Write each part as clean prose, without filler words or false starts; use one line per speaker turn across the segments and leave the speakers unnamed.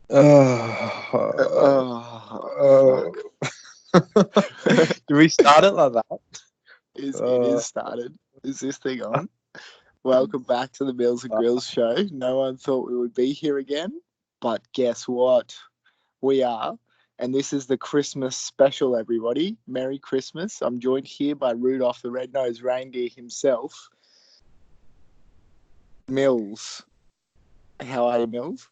Oh,
fuck.
Do we start it like that?
It
Uh,
is started. Is this thing on? Welcome back to the Mills and Grills show. No one thought we would be here again, but guess what? We are. And this is the Christmas special, everybody. Merry Christmas. I'm joined here by Rudolph the Red-Nosed Reindeer himself, Mills. How are you, Mills?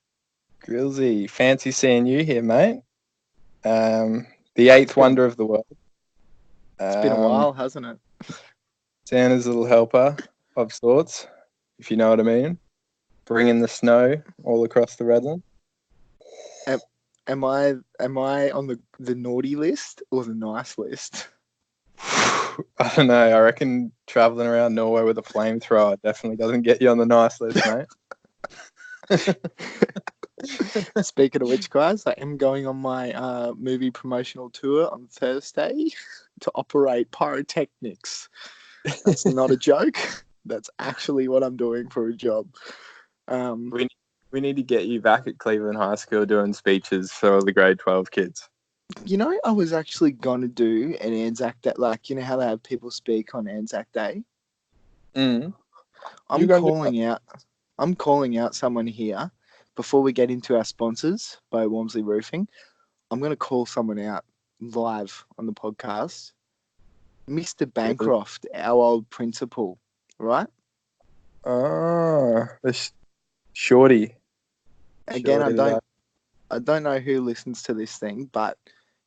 Grillsy, fancy seeing you here, mate. The
It's
eighth
been
wonder of the world.
it's been a while, hasn't it?
Santa's little helper of sorts, if you know what I mean. Bringing the snow all across the Redland.
Am, am I on the naughty list or the nice list?
I don't know. I reckon traveling around Norway with a flamethrower definitely doesn't get you on the nice list, mate.
Speaking of which, guys, I am going on my movie promotional tour on Thursday to operate pyrotechnics. That's not a joke. That's actually what I'm doing for a job.
we we need to get you back at Cleveland High School doing speeches for all the grade 12 kids.
I was actually gonna do an Anzac Day, like how they have people speak on Anzac Day.
Mm. You're
I'm
going to do that?
calling out. I'm calling out someone here before we get into our sponsors by Walmsley Roofing. I'm going to call someone out live on the podcast. Mr. Bancroft, our old principal, right?
Oh, the shorty.
Again,
Shorty lad.
I don't know who listens to this thing, but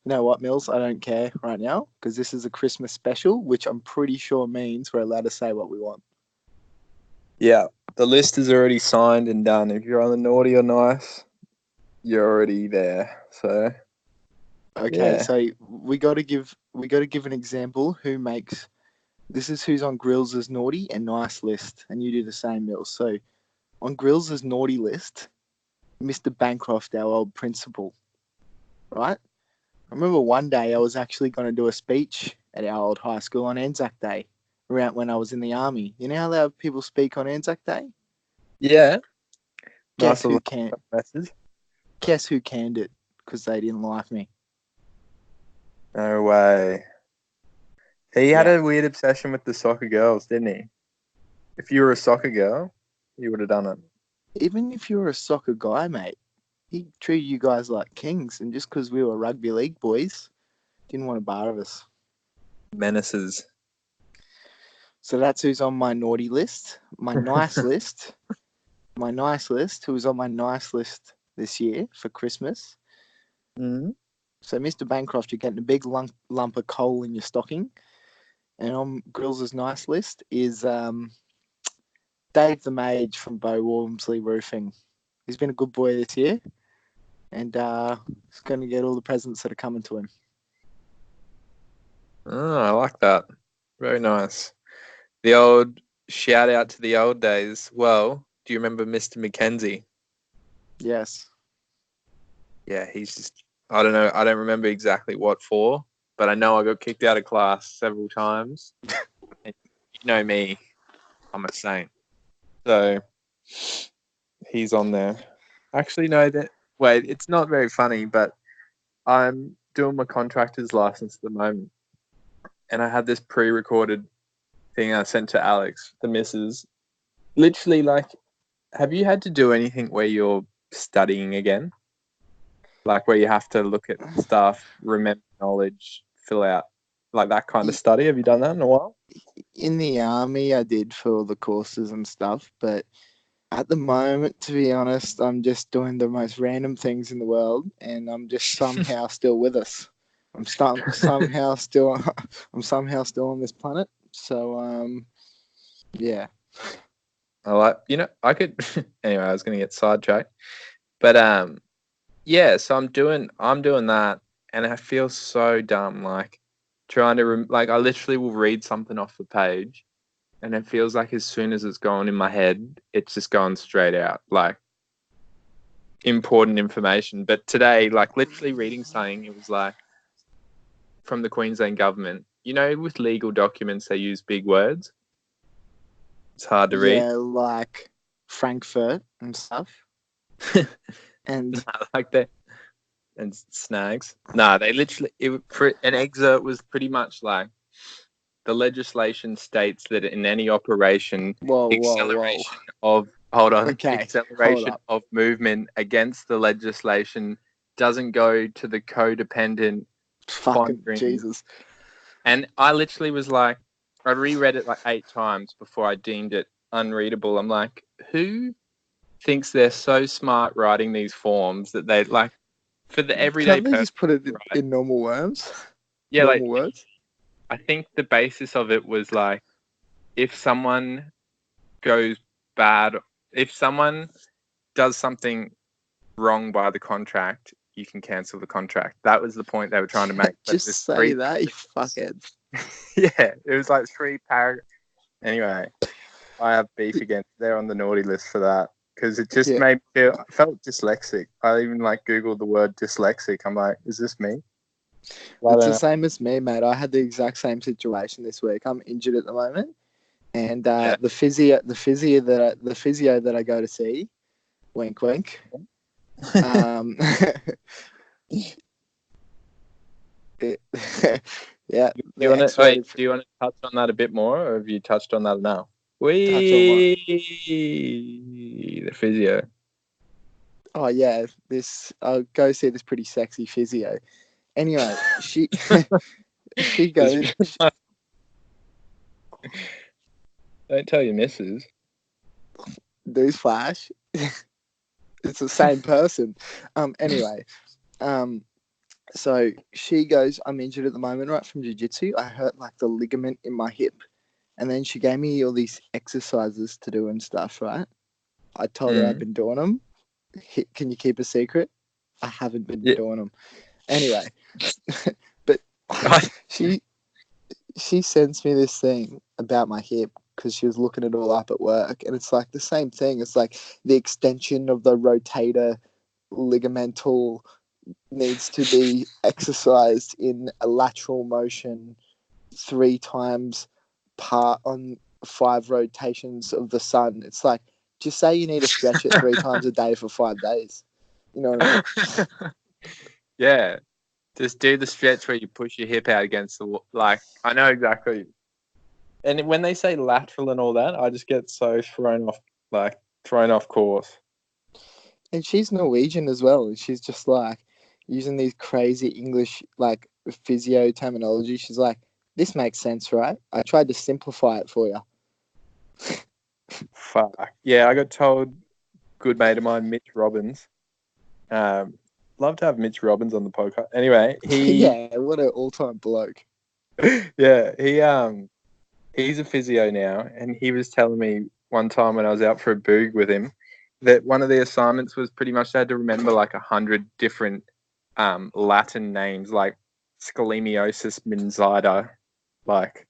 you know what, Mills? I don't care right now because this is a Christmas special, which I'm pretty sure means we're allowed to say what we want.
Yeah, the list is already signed and done. If you're on the naughty or nice, you're already there. So
Okay,
yeah,
so we got to give an example. This is who's on Gryllz' naughty and nice list, and you do the same, Mills. So on Gryllz' naughty list, Mr. Bancroft, our old principal, right? I remember one day I was actually going to do a speech at our old high school on Anzac Day, around when I was in the army. You know how they have people speak on Anzac Day?
yeah, nice
Guess who
little
can?
message.
Guess who canned it? Because they didn't like me.
No way. He had
Yeah.
a weird obsession with the soccer girls, didn't he? If you were a soccer girl, you would have done it.
Even if you were a soccer guy, mate, he treated you guys like kings, and just because we were rugby league boys, didn't want a bar of us.
Menaces.
So that's who's on my naughty list. My nice list. My nice list. Who was on my nice list this year for Christmas?
Mm.
So, Mr. Bancroft, you're getting a big lump of coal in your stocking. And on Gryll's nice list is Dave the Mage from Bo Walmsley Roofing. He's been a good boy this year, and he's going to get all the presents that are coming to him.
Oh, I like that. Very nice. The old shout out to the old days. Well, do you remember Mr. Mackenzie?
Yes.
Yeah, he's just, I don't know. I don't remember exactly what for, but I know I got kicked out of class several times. And you know me, I'm a saint. So he's on there. Actually, no, wait, it's not very funny, but I'm doing my contractor's license at the moment. And I had this pre recorded thing I sent to Alex, the missus. Literally, like, have you had to do anything where you're studying again? Like where you have to look at stuff, remember knowledge, fill out like that kind of study. Have you done that in a while?
In the army, I did for all the courses and stuff, but at the moment, to be honest, I'm just doing the most random things in the world, and I'm just somehow still with us. Somehow still I'm somehow still on this planet. So yeah.
I like, I could anyway, I was gonna get sidetracked. But yeah, so I'm doing that and I feel so dumb, like trying to like I literally will read something off the page and it feels like as soon as it's gone in my head, it's just gone straight out. Like important information. But today, like literally reading something, it was like from the Queensland government. You know, with legal documents, they use big words. It's hard to read.
Yeah, like Frankfurt and stuff. And
like that. And snags. Nah, they literally, for an excerpt was pretty much like the legislation states that in any operation,
whoa.
acceleration of, hold on,
Okay, hold
acceleration
up.
of movement against the legislation doesn't go to the codependent
Fucking
pondering.
Jesus.
And I literally was like, I reread it like 8 times before I deemed it unreadable. I'm like, who thinks they're so smart writing these forms that they like for the everyday
Can't they
person,
just put it
right?
in normal words?
Yeah, like
Normal words?
I think the basis of it was like if someone goes bad, if someone does something wrong by the contract, you can cancel the contract. That was the point they were trying to make. But
Just
there's
say that, you fuckhead.
Yeah, it was like 3 paragraphs. Anyway, I have beef against. They're on the naughty list for that because it just
Yeah.
made me feel. I felt dyslexic. I even like Googled the word dyslexic. I'm like, is this me? Well,
It's the same as me, mate. I had the exact same situation this week. I'm injured at the moment, and the physio that I go to see, wink, wink. Yeah.
Do you want to touch on that a bit more, or have you touched on that now?
Touch on what?
The physio.
Oh yeah, I'll go see this pretty sexy physio. Anyway, she goes.
Don't tell your missus.
Newsflash, it's the same person. Anyway, so she goes, I'm injured at the moment, right, from jiu-jitsu. I hurt like the ligament in my hip. And then she gave me all these exercises to do and stuff, right? I told her I've been doing them. Can you keep a secret? I haven't been doing them. Anyway, but she sends me this thing about my hip because she was looking it all up at work. And it's like the same thing. It's like the extension of the rotator ligamental needs to be exercised in a lateral motion 3 times part on 5 rotations of the sun. It's like, just say you need to stretch it 3 times a day for 5 days. You know what I mean?
Yeah. Just do the stretch where you push your hip out against the wall. Like, I know exactly. And when they say lateral and all that, I just get so thrown off course.
And she's Norwegian as well. And she's just like using these crazy English, like physio terminology. She's like, this makes sense, right? I tried to simplify it for you.
Fuck. Yeah, I got told, good mate of mine, Mitch Robbins. Love to have Mitch Robbins on the podcast. Anyway,
yeah, what an all-time bloke.
Yeah, he's a physio now, and he was telling me one time when I was out for a boog with him that one of the assignments was pretty much they had to remember like 100 different Latin names, like scoliosis minzida, like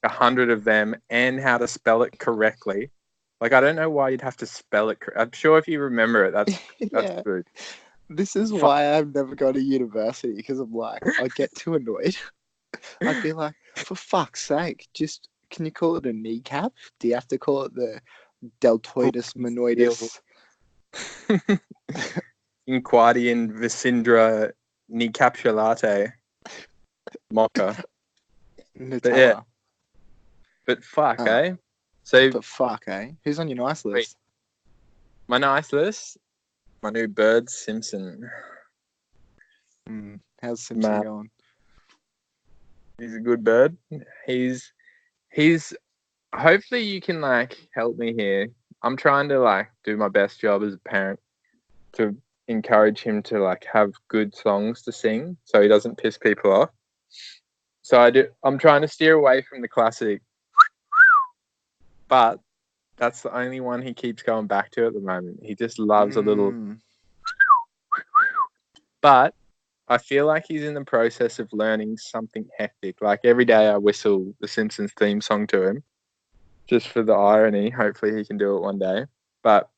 100 of them, and how to spell it correctly. Like, I don't know why you'd have to spell it. I'm sure if you remember it, that's good.
This is why I've never gone to university, because I'm like, I get too annoyed. I'd be like, for fuck's sake, just can you call it a kneecap? Do you have to call it the deltoides manoides?
Inquadian Vicindra Nicapsulate Mocha.
Nutella.
But fuck, eh? So,
but fuck, eh? Who's on your nice list?
My nice list? My new bird, Simpson.
How's Simpson going?
He's a good bird. He's hopefully you can like help me here. I'm trying to like do my best job as a parent to encourage him to like have good songs to sing so he doesn't piss people off. So I'm trying to steer away from the classic, but that's the only one he keeps going back to at the moment. He just loves a little. But I feel like he's in the process of learning something hectic. Like every day I whistle the Simpsons theme song to him just for the irony. Hopefully he can do it one day. But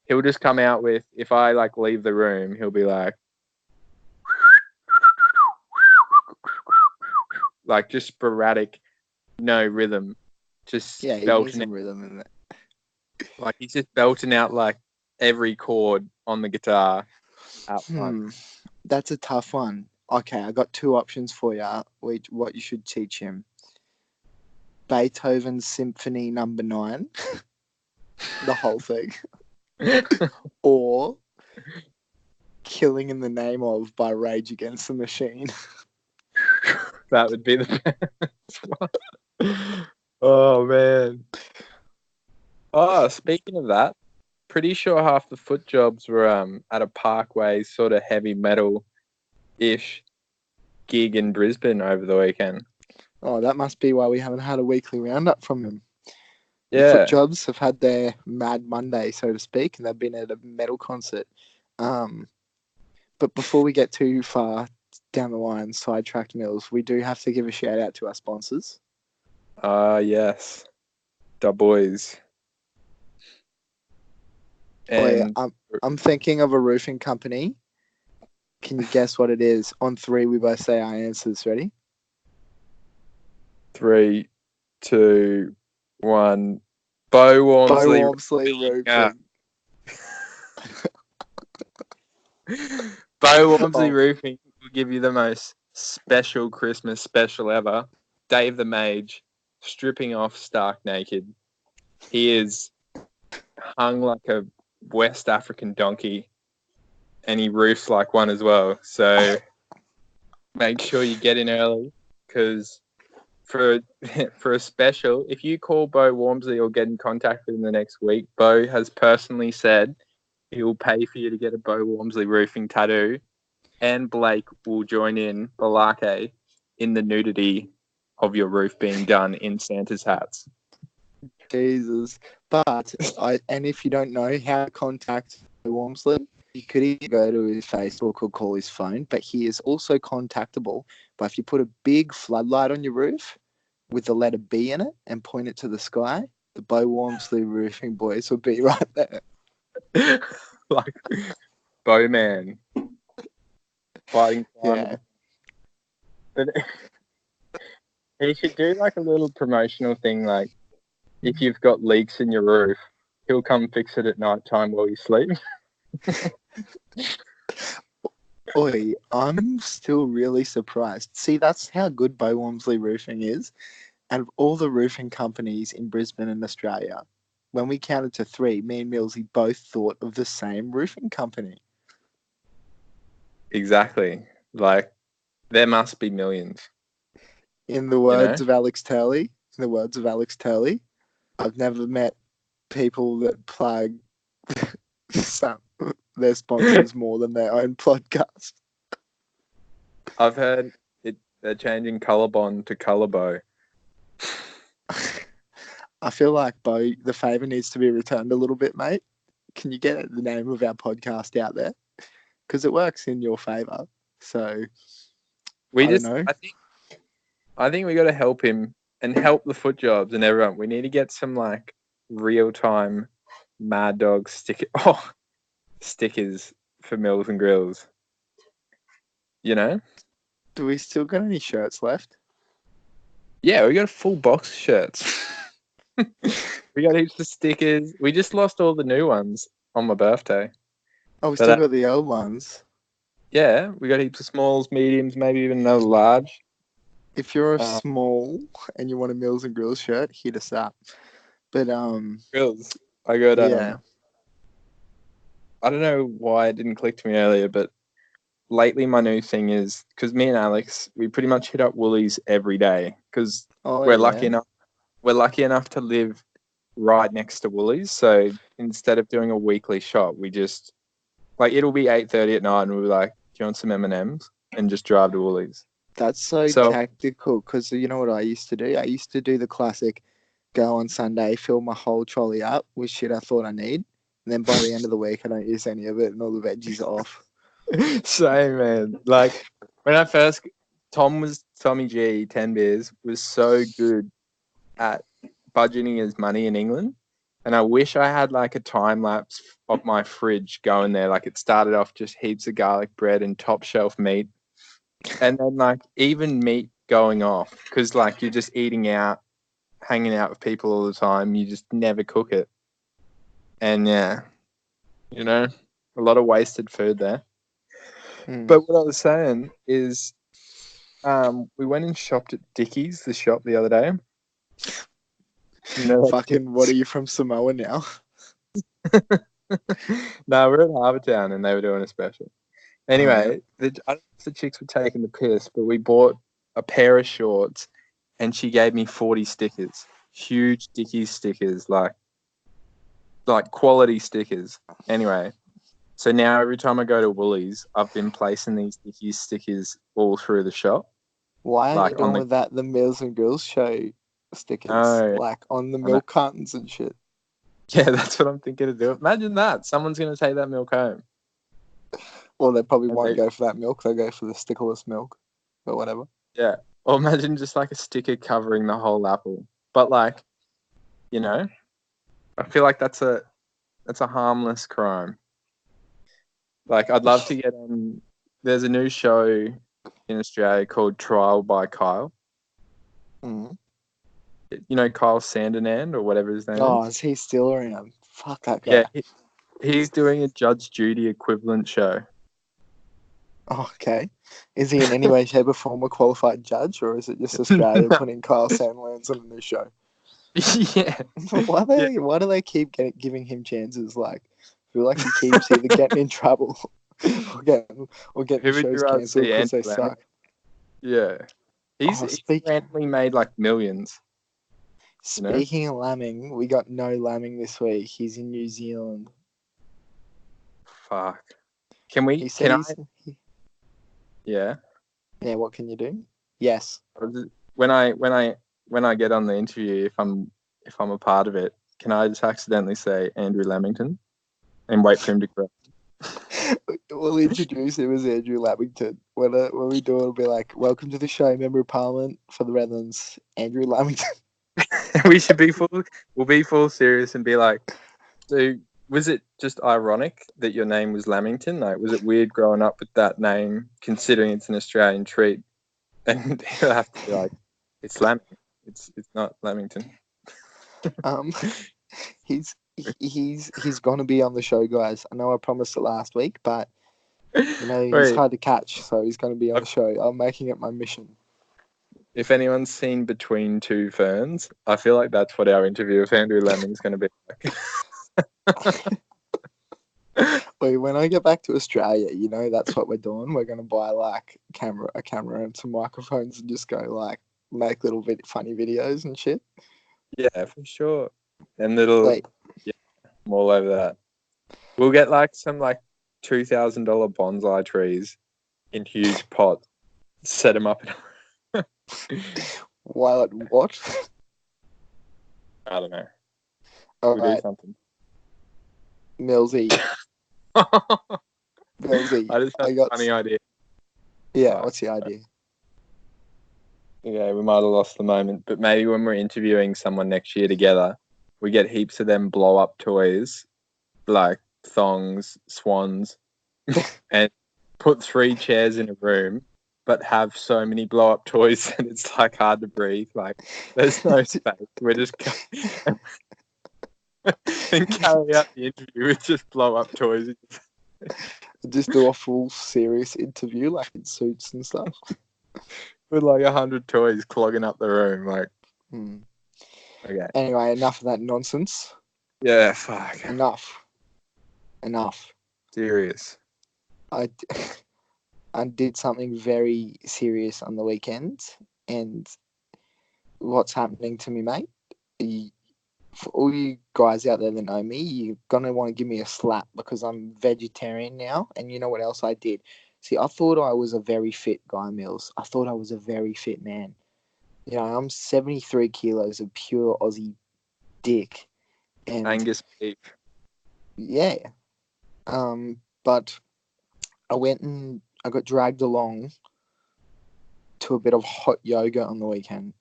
he'll just come out with, if I like leave the room, he'll be like just sporadic, no rhythm. Just
belting
belting
some rhythm in it.
Like he's just belting out like every chord on the guitar out front.
That's a tough one. Okay, I got two options for you. What you should teach him: Beethoven's Symphony Number 9, the whole thing, or Killing in the Name of by Rage Against the Machine.
That would be the best one. Oh, man. Oh, speaking of that, pretty sure half the foot jobs were at a Parkway sort of heavy metal-ish gig in Brisbane over the weekend.
Oh, that must be why we haven't had a weekly roundup from him. The
Yeah.
Foot Jobs have had their Mad Monday, so to speak, and they've been at a metal concert. But before we get too far down the line, sidetracked Mills, we do have to give a shout out to our sponsors.
Yes. Da boys. And
I'm thinking of a roofing company. Can you guess what it is? On 3, we both say our answers. Ready?
3, 2, 1. Bo Walmsley.
Bo Walmsley Roofing.
Yeah. Bo Walmsley Roofing will give you the most special Christmas special ever. Dave the Mage stripping off stark naked. He is hung like a West African donkey, and he roofs like one as well. So make sure you get in early, because for a special, if you call Bo Walmsley or get in contact with him the next week, Bo has personally said he will pay for you to get a Bo Walmsley roofing tattoo, and Blake will join in Balake in the nudity of your roof being done in Santa's hats.
Jesus. But and if you don't know how to contact Walmsley, you could either go to his Facebook or call his phone, but he is also contactable. But if you put a big floodlight on your roof with the letter B in it and point it to the sky, the Bo Walmsley roofing boys will be right there.
Like Bowman fighting.
Yeah.
But he should do like a little promotional thing, like if you've got leaks in your roof, he'll come fix it at night time while you sleep.
Oi, I'm still really surprised. See, that's how good Bo Walmsley Roofing is. And of all the roofing companies in Brisbane and Australia, when we counted to 3, me and Millsy both thought of the same roofing company.
Exactly. Like, there must be millions.
In the words of Alex Turley, I've never met people that plug their sponsors more than their own podcast.
I've heard they're changing Colorbond to Colorbo.
I feel like, Bo, the favour needs to be returned a little bit, mate. Can you get the name of our podcast out there? Because it works in your favour. So, I don't know.
I think we got to help him and help the foot jobs and everyone. We need to get some like real-time Mad Dog stickers for Mills and Gryllz. You know?
Do we still got any shirts left?
Yeah, we got a full box of shirts. We got heaps of stickers. We just lost all the new ones on my birthday.
Oh, we still got the old ones.
Yeah, we got heaps of smalls, mediums, maybe even another large.
If you're a small and you want a Mills and Gryllz shirt, hit us up. But
Gryllz, I got
yeah.
I don't know why it didn't click to me earlier, but lately my new thing is, because me and Alex, we pretty much hit up Woolies every day, because we're lucky enough to live right next to Woolies. So instead of doing a weekly shop, we just it'll be 8:30 at night and we'll be like, do you want some M&Ms? And just drive to Woolies.
That's so tactical, because you know what I used to do? I used to do the classic go on Sunday, fill my whole trolley up with shit I thought I need. And then by the end of the week, I don't use any of it and all the veggies are off.
Same, man. Like, when I first... Tommy G, 10 Beers, was so good at budgeting his money in England. And I wish I had, like, a time-lapse of my fridge going there. Like, it started off just heaps of garlic bread and top-shelf meat. And then, like, even meat going off. Because, like, you're just eating out, hanging out with people all the time. You just never cook it. And, yeah, You know, a lot of wasted food there.
Mm.
But what I was saying is, we went and shopped at Dickies, the shop, the other day. You know,
Fucking, what are you from Samoa now?
no, we're at Harbourtown and they were doing a special. Anyway, I don't know if the chicks were taking the piss, but we bought a pair of shorts and she gave me 40 stickers. Huge Dickies stickers, like quality stickers. Anyway, so now every time I go to Woolies, I've been placing these Dickies stickers all through the shop.
Why aren't
Like
you doing with that the Meals and Grills show stickers?
No.
Like on the milk cartons and shit.
Yeah, that's what I'm thinking to do. Imagine that. Someone's going to take that milk home.
Well, they probably
And
won't go for that milk. They'll go for the stickerless milk. But whatever.
Yeah. Or imagine just like a sticker covering the whole apple. But like, you know, I feel like that's a harmless crime. Like, I'd love to get on. There's a new show in Australia called Trial by Kyle.
Mm.
You know Kyle Sandinan or whatever his name
Oh,
is?
is he still around? Fuck that guy.
Yeah, he's doing a Judge Judy equivalent show.
Oh, okay. Is he in any way, shape, or form a qualified judge, or is it just Australia
No.
putting Kyle Sandilands on a new show?
Yeah.
Why do they keep giving him chances? Like, I feel like he keeps either getting in trouble or getting
Who
the
would you
shows
rather
cancelled
see,
because they
Andrew Laming?
suck.
Yeah. He's randomly made like millions.
Speaking of lambing, we got no lambing this week. He's in New Zealand.
Fuck. Can we?
He said
Yeah.
Yeah. What can you do? Yes.
When I get on the interview, if I'm a part of it, can I just accidentally say Andrew Lamington and wait for him to correct?
We'll introduce him as Andrew Lamington. When we do it, it'll be like, welcome to the show, Member of Parliament for the Redlands, Andrew Lamington.
We'll be full serious and be like, so was it just ironic that your name was Lamington? Like, was it weird growing up with that name, considering it's an Australian treat? And he'll have to be like, it's Lamington. It's not Lamington.
He's gonna be on the show, guys. I know I promised it last week, but you know he's hard to catch, so he's gonna be on the show. I'm making it my mission.
If anyone's seen Between Two Ferns, I feel like that's what our interview with Andrew Lemon is going to be like.
Wait, when I get back to Australia, you know that's what we're doing. We're gonna buy like a camera and some microphones and just go like make little funny videos and shit.
Yeah, for sure. And I'm all over that. We'll get like some like $2,000 bonsai trees in huge pots, set them up.
What?
I don't know.
All
we'll
right.
do something.
Millsy. Millsy.
I just had a funny idea.
Yeah, what's the idea?
Yeah, we might have lost the moment, but maybe when we're interviewing someone next year together, we get heaps of them blow up toys, like thongs, swans, and put 3 chairs in a room, but have so many blow up toys that it's like hard to breathe. Like there's no space. We're just and carry out the interview with just blow up toys.
Just do a full serious interview, like in suits and stuff.
With like 100 toys clogging up the room, like. Okay.
Anyway, enough of that nonsense.
Yeah, fuck.
Enough.
Serious.
I did something very serious on the weekend, and what's happening to me, mate? For all you guys out there that know me, you're gonna want to give me a slap because I'm vegetarian now. And you know what else I did? See, I thought I was a very fit guy, Mills. I thought I was a very fit man. You know, I'm 73 kilos of pure Aussie dick. And
Angus beef.
Yeah. But I went and I got dragged along to a bit of hot yoga on the weekend.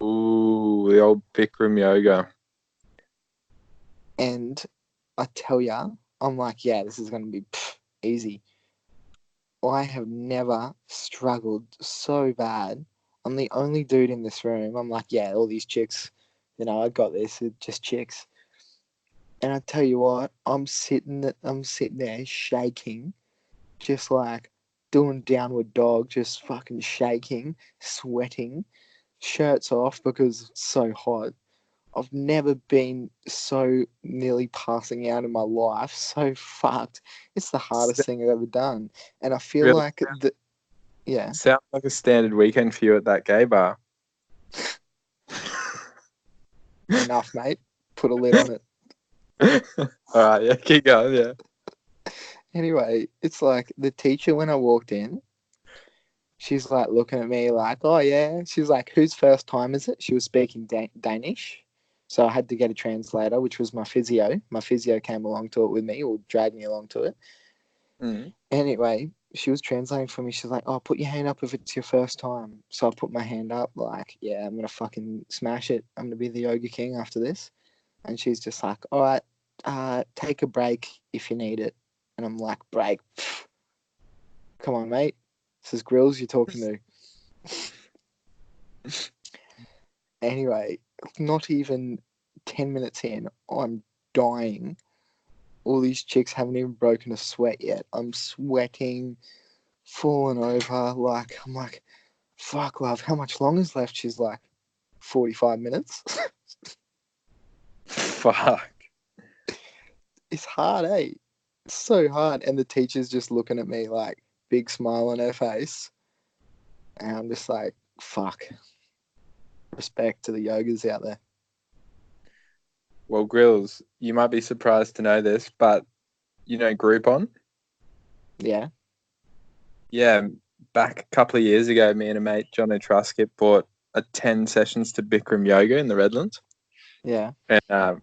Ooh, the old Bikram yoga.
And I tell ya, I'm like, yeah, this is going to be easy. I have never struggled so bad. I'm the only dude in this room. I'm like, yeah, all these chicks, you know, I got this. It's just chicks. And I tell you what, I'm sitting there shaking, just like doing downward dog, just fucking shaking, sweating, shirts off because it's so hot. I've never been so nearly passing out in my life. So fucked. It's the hardest thing I've ever done. And I feel
Really
like yeah.
sounds like a standard weekend for you at that gay bar.
Enough, mate. Put a lid on it.
All right, yeah, keep going, yeah.
Anyway, it's like the teacher, when I walked in, she's like looking at me like, oh yeah. She's like, whose first time is it? She was speaking Danish. So I had to get a translator, which was my physio. My physio came along to it with me, or dragged me along to it.
Mm.
Anyway, she was translating for me. She's like, oh, put your hand up if it's your first time. So I put my hand up like, yeah, I'm going to fucking smash it. I'm going to be the yoga king after this. And she's just like, all right, take a break if you need it. And I'm like, break? Pfft. Come on, mate. This is Gryllz you're talking to. Anyway, not even 10 minutes in, I'm dying. All these chicks haven't even broken a sweat yet. I'm sweating, falling over. Like, I'm like, fuck, love, how much longer is left? She's like, 45 minutes.
Fuck.
It's hard, eh? It's so hard. And the teacher's just looking at me like, big smile on her face. And I'm just like, fuck. Respect to the yogas out there.
Well, Gryllz, you might be surprised to know this, but you know Groupon?
Yeah.
Yeah, back a couple of years ago, me and a mate, John Truscott, bought a 10 sessions to Bikram yoga in the Redlands.
Yeah.
And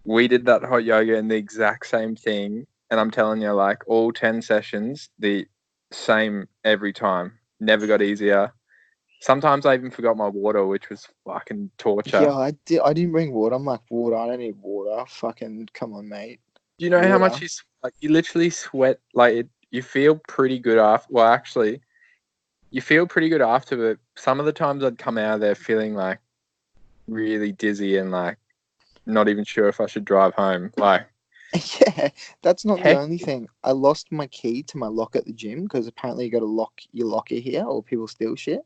we did that hot yoga and the exact same thing. And I'm telling you, like all 10 sessions, the same every time. Never got easier. Sometimes I even forgot my water, which was fucking torture.
Yeah, I didn't bring water. I'm like, water? I don't need water. Fucking come on, mate.
Do you know how much
Water.
you literally sweat, like you feel pretty good after, well, actually, you feel pretty good after, but some of the times I'd come out of there feeling like really dizzy and like not even sure if I should drive home. Like,
Yeah, that's not the
heck,
only thing. I lost my key to my lock at the gym because apparently you got to lock your locker here or people steal shit.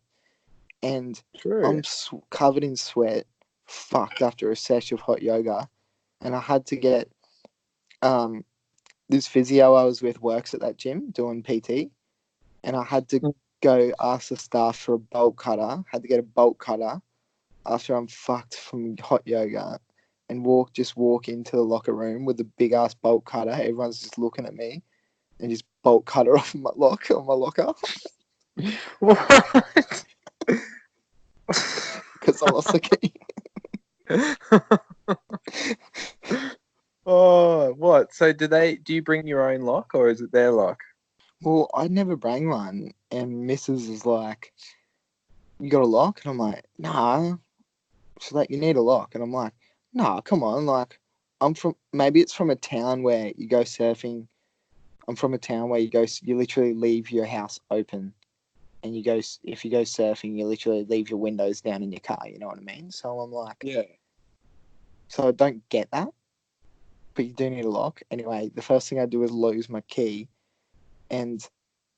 And
true.
I'm covered in sweat, fucked after a session of hot yoga. And I had to get this physio I was with works at that gym doing PT. And I had to go ask the staff for a bolt cutter. Had to get a bolt cutter after I'm fucked from hot yoga and walk into the locker room with a big ass bolt cutter. Everyone's just looking at me and just bolt cutter off my locker
What?
because I lost the key.
Oh, what? So do you bring your own lock or is it their lock?
Well, I never bring one, and Mrs. is like, "You got a lock?" And I'm like, "Nah." She's like, "You need a lock," and I'm like, "Nah, come on." Like, maybe it's from a town where you go surfing. I'm from a town where you literally leave your house open, and if you go surfing, you literally leave your windows down in your car. You know what I mean? So I'm like,
Yeah.
so I don't get that, but you do need a lock. Anyway, the first thing I do is lose my key, and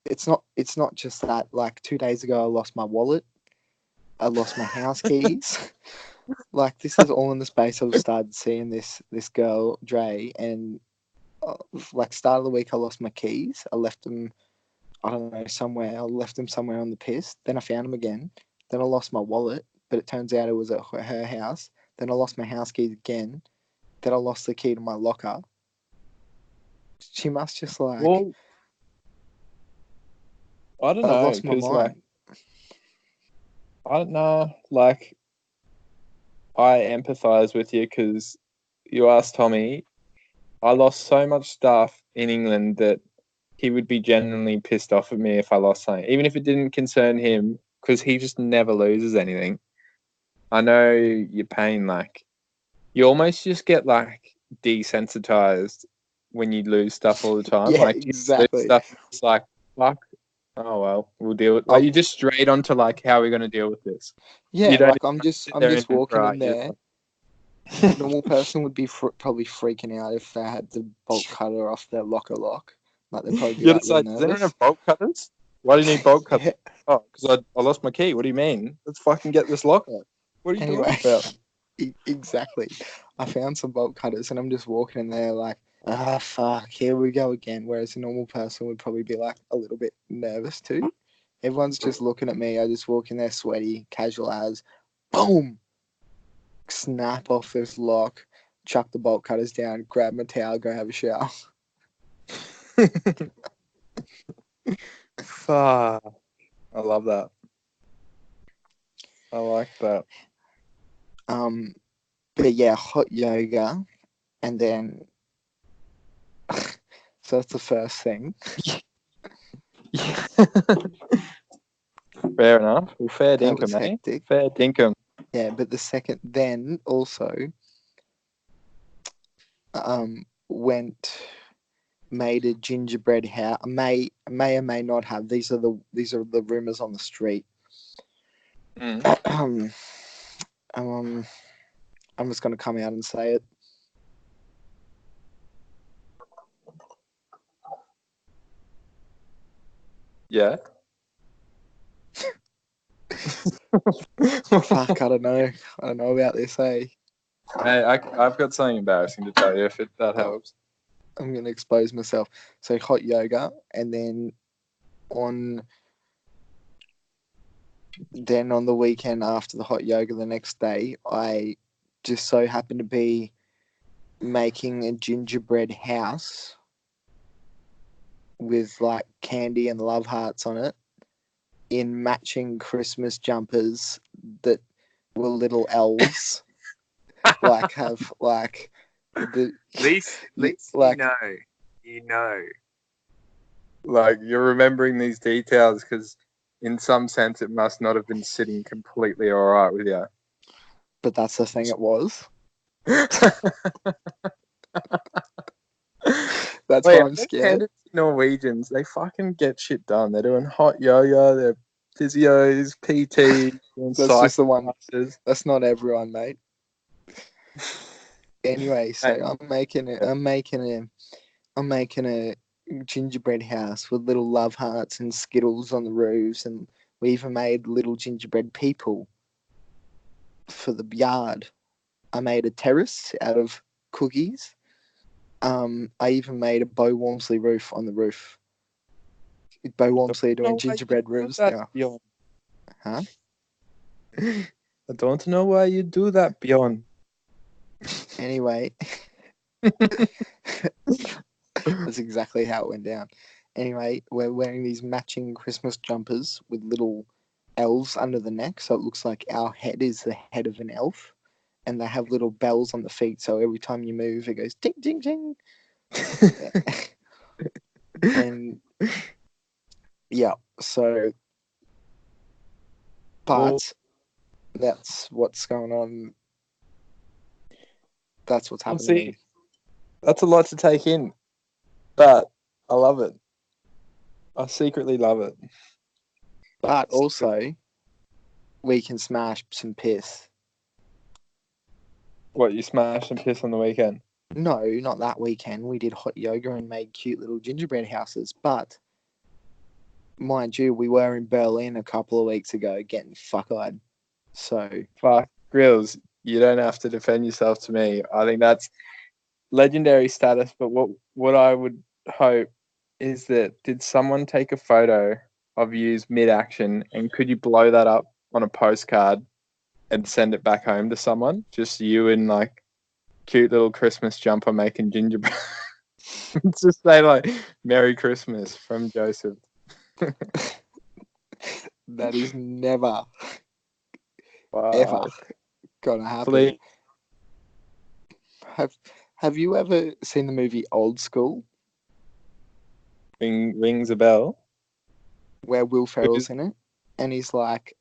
it's not just that. Like 2 days ago, I lost my wallet. I lost my house keys. Like this is all in the space I've started seeing this girl Dre, and like start of the week I lost my keys. I left them, I don't know, somewhere. I left them somewhere on the piss. Then I found them again. Then I lost my wallet, but it turns out it was at her house. Then I lost my house keys again. Then I lost the key to my locker. She must just like,
Well, I don't
I've
know,
lost my
because like
mind.
I don't know, like I empathize with you because you asked Tommy. I lost so much stuff in England that he would be genuinely pissed off at me if I lost something, even if it didn't concern him, because he just never loses anything. I know your pain, like you almost just get like desensitized when you lose stuff all the time.
Yeah,
Like you lose
exactly.
stuff, it's like fuck. Oh well, we'll deal with. Like you just straight onto like how we're gonna deal with this. You
Yeah,
don't
like
even
I'm
have to
just
sit
I'm
there
just
and
walking
right.
in
You're just
there.
like,
A normal person would be probably freaking out if they had the bolt cutter off their locker lock. Like they'd probably be
You're
like
just
real
like, does anyone
nervous.
have bolt cutters? Why do you need bolt cutters?
Yeah.
Oh, because I lost my key. What do you mean? Let's fucking get this lock up. What are you
Anyway,
talking about?
exactly. I found some bolt cutters and I'm just walking in there like, fuck, here we go again. Whereas a normal person would probably be like a little bit nervous too. Everyone's just looking at me. I just walk in there sweaty, casual as, boom, snap off this lock, chuck the bolt cutters down, grab my towel, go have a shower.
Fuck. I love that. I like that.
But yeah, hot yoga, and then so that's the first thing.
Fair enough. Well, fair
That was
dinkum, eh?
hectic.
Fair dinkum.
Yeah, but the second then also went made a gingerbread house. May or may not have. These are the rumors on the street.
Mm.
I'm just gonna come out and say it.
Yeah.
Fuck, I don't know. I don't know about this, eh?
Hey, I've got something embarrassing to tell you if that helps.
I'm gonna expose myself. So hot yoga, and then on the weekend after the hot yoga the next day, I just so happened to be making a gingerbread house with like candy and love hearts on it in matching Christmas jumpers that were little elves. Like have like the
At least
like
you know. Like you're remembering these details because, in some sense, it must not have been sitting completely all right with you.
but that's the thing it was. That's why I'm scared.
Norwegians, they fucking get shit done. They're doing hot yoga, they're physios, PT, doing
That's just the one.
classes.
That's not everyone, mate. Anyway, so I'm making a gingerbread house with little love hearts and Skittles on the roofs, and we even made little gingerbread people for the yard. I made a terrace out of cookies. I even made a Bo Walmsley roof on the roof. Bo Walmsley are doing gingerbread roofs now.
Bjorn.
Huh?
I don't know why you do that, Bjorn.
Anyway, that's exactly how it went down. Anyway, we're wearing these matching Christmas jumpers with little elves under the neck, so it looks like our head is the head of an elf, and they have little bells on the feet, so every time you move, it goes ding, ding, ding. And yeah, so, but that's what's going on. That's what's happening to me.
That's a lot to take in, but I love it. I secretly love it.
But also, we can smash some piss.
What, you smash and piss on the weekend?
No, not that weekend. We did hot yoga and made cute little gingerbread houses. But, mind you, we were in Berlin a couple of weeks ago getting fuck-eyed. So...
Fuck, Gryllz, you don't have to defend yourself to me. I think that's legendary status, but what I would hope is that did someone take a photo of you mid-action and could you blow that up on a postcard and send it back home to someone? Just you in like cute little Christmas jumper making gingerbread. Just say like Merry Christmas from Joseph.
That is never,
Wow.
ever gonna happen.
Please.
Have you ever seen the movie Old School?
Rings a bell.
Where Will Ferrell's in it, and he's like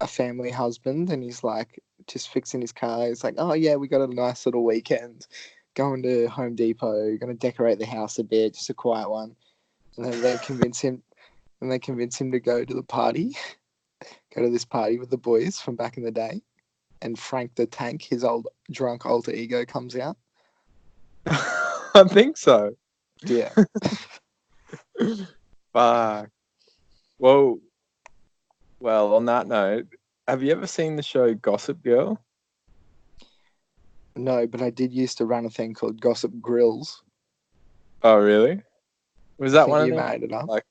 a family husband, and he's like just fixing his car. He's like, oh yeah, we got a nice little weekend, going to Home Depot, going to decorate the house a bit, just a quiet one. And then they convince him to go to the party, go to this party with the boys from back in the day. and Frank the Tank, his old drunk alter ego, comes out?
I think so.
Yeah.
Fuck. Well, on that note, have you ever seen the show Gossip Girl?
No, but I did used to run a thing called Gossip Gryllz.
Oh, really? Was
I
that
think
one of
you
them
made it up.
like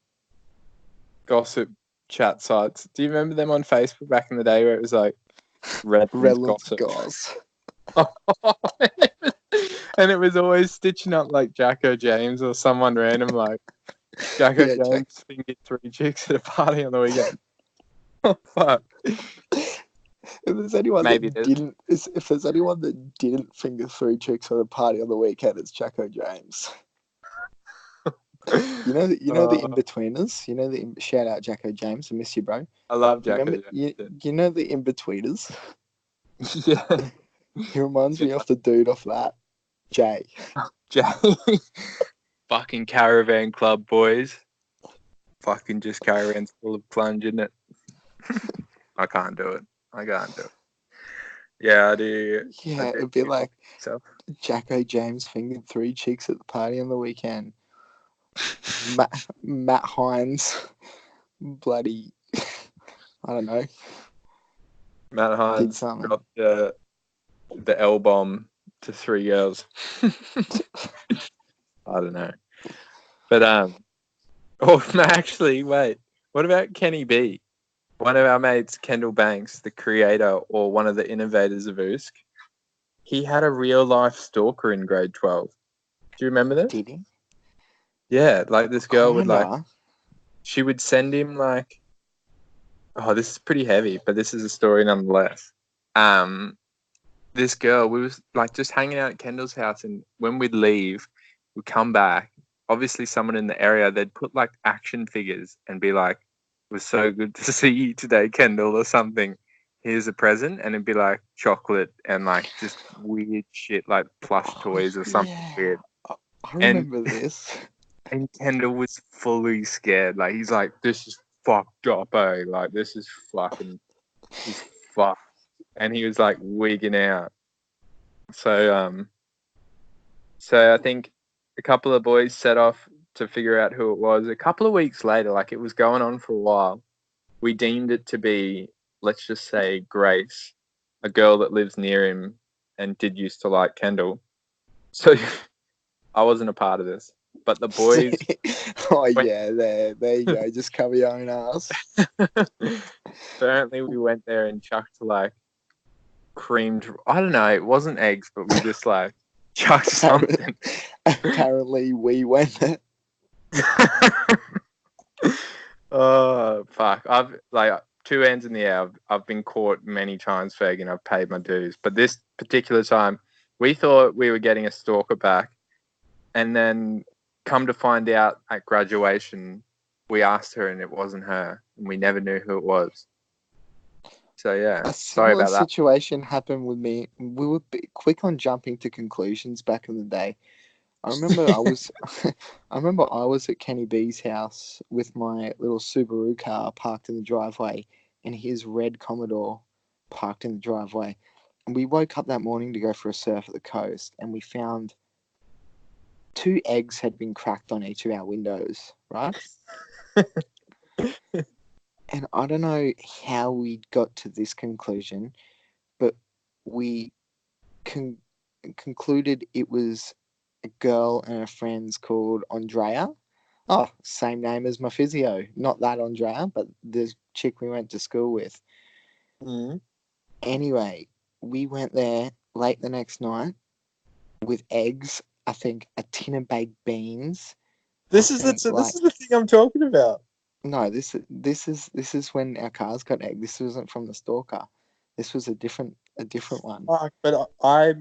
gossip chat sites? Do you remember them on Facebook back in the day where it was like Redlands
Redlands
Gossip?
Goss.
And it was always stitching up like Jacko James or someone random like Jacko
Yeah,
James fingered 3 chicks at a party on the weekend. Oh, fuck.
If there's anyone
Maybe
that didn't, if there's anyone that didn't finger 3 chicks at a party on the weekend, it's Jacko James. You know the
Uh,
in-betweeners. Shout out Jacko James. I miss you, bro.
I love
You
Jacko
remember?
James.
You know the in-betweeners.
Yeah.
He reminds me of the dude off that, Jay.
Fucking caravan club boys. Fucking just caravans full of plunge, isn't it? I can't do it. Yeah, I do.
Yeah, it'd be like
So
Jacko James fingered 3 chicks at the party on the weekend. Matt Hines, bloody, I don't know,
Matt
did
Hines
something.
got the L bomb to 3 girls. I don't know, but actually, wait. What about Kenny B? One of our mates, Kendall Banks, the creator or one of the innovators of Oosk. He had a real life stalker in grade 12. Do you remember this?
Did he?
Yeah, like this girl would like,
Kinda.
she would send him like, oh, this is pretty heavy, but this is a story nonetheless. This girl, we was like just hanging out at Kendall's house, and when we'd leave, we'd come back. Obviously, someone in the area, they'd put like action figures and be like, "It was so good to see you today, Kendall," or something. Here's a present, and it'd be like chocolate and like just weird shit, like plush toys or something weird.
I remember this.
And Kendall was fully scared. Like he's like, "This is fucked up, eh? Like this is fucked." And he was like wigging out. So I think a couple of boys set off to figure out who it was. A couple of weeks later, like it was going on for a while, we deemed it to be, let's just say, Grace, a girl that lives near him and did used to like Kendall. So I wasn't a part of this, but the boys.
Oh yeah, there you go. Just cover your own ass.
Apparently, we went there and chucked like creamed. I don't know. It wasn't eggs, but we just like chucked something.
Apparently, we went there.
Oh fuck! I've like 2 hands in the air. I've been caught many times fagging. I've paid my dues, but this particular time, we thought we were getting a stalker back, and then come to find out at graduation, we asked her and it wasn't her, and we never knew who it was. So yeah,
A
sorry
similar
about that.
situation happened with me. We were quick on jumping to conclusions back in the day. I remember I was at Kenny B's house with my little Subaru car parked in the driveway and his red Commodore parked in the driveway. And we woke up that morning to go for a surf at the coast and we found 2 eggs had been cracked on each of our windows, right? And I don't know how we got to this conclusion, but we concluded it was a girl and her friends called Andrea. Oh, same name as my physio. Not that Andrea, but the chick we went to school with.
Mm.
Anyway, we went there late the next night with eggs, I think a tin of baked beans.
This is the thing I'm talking about.
No, this is when our cars got egged. This wasn't from the stalker. This was a different one.
Fuck, but I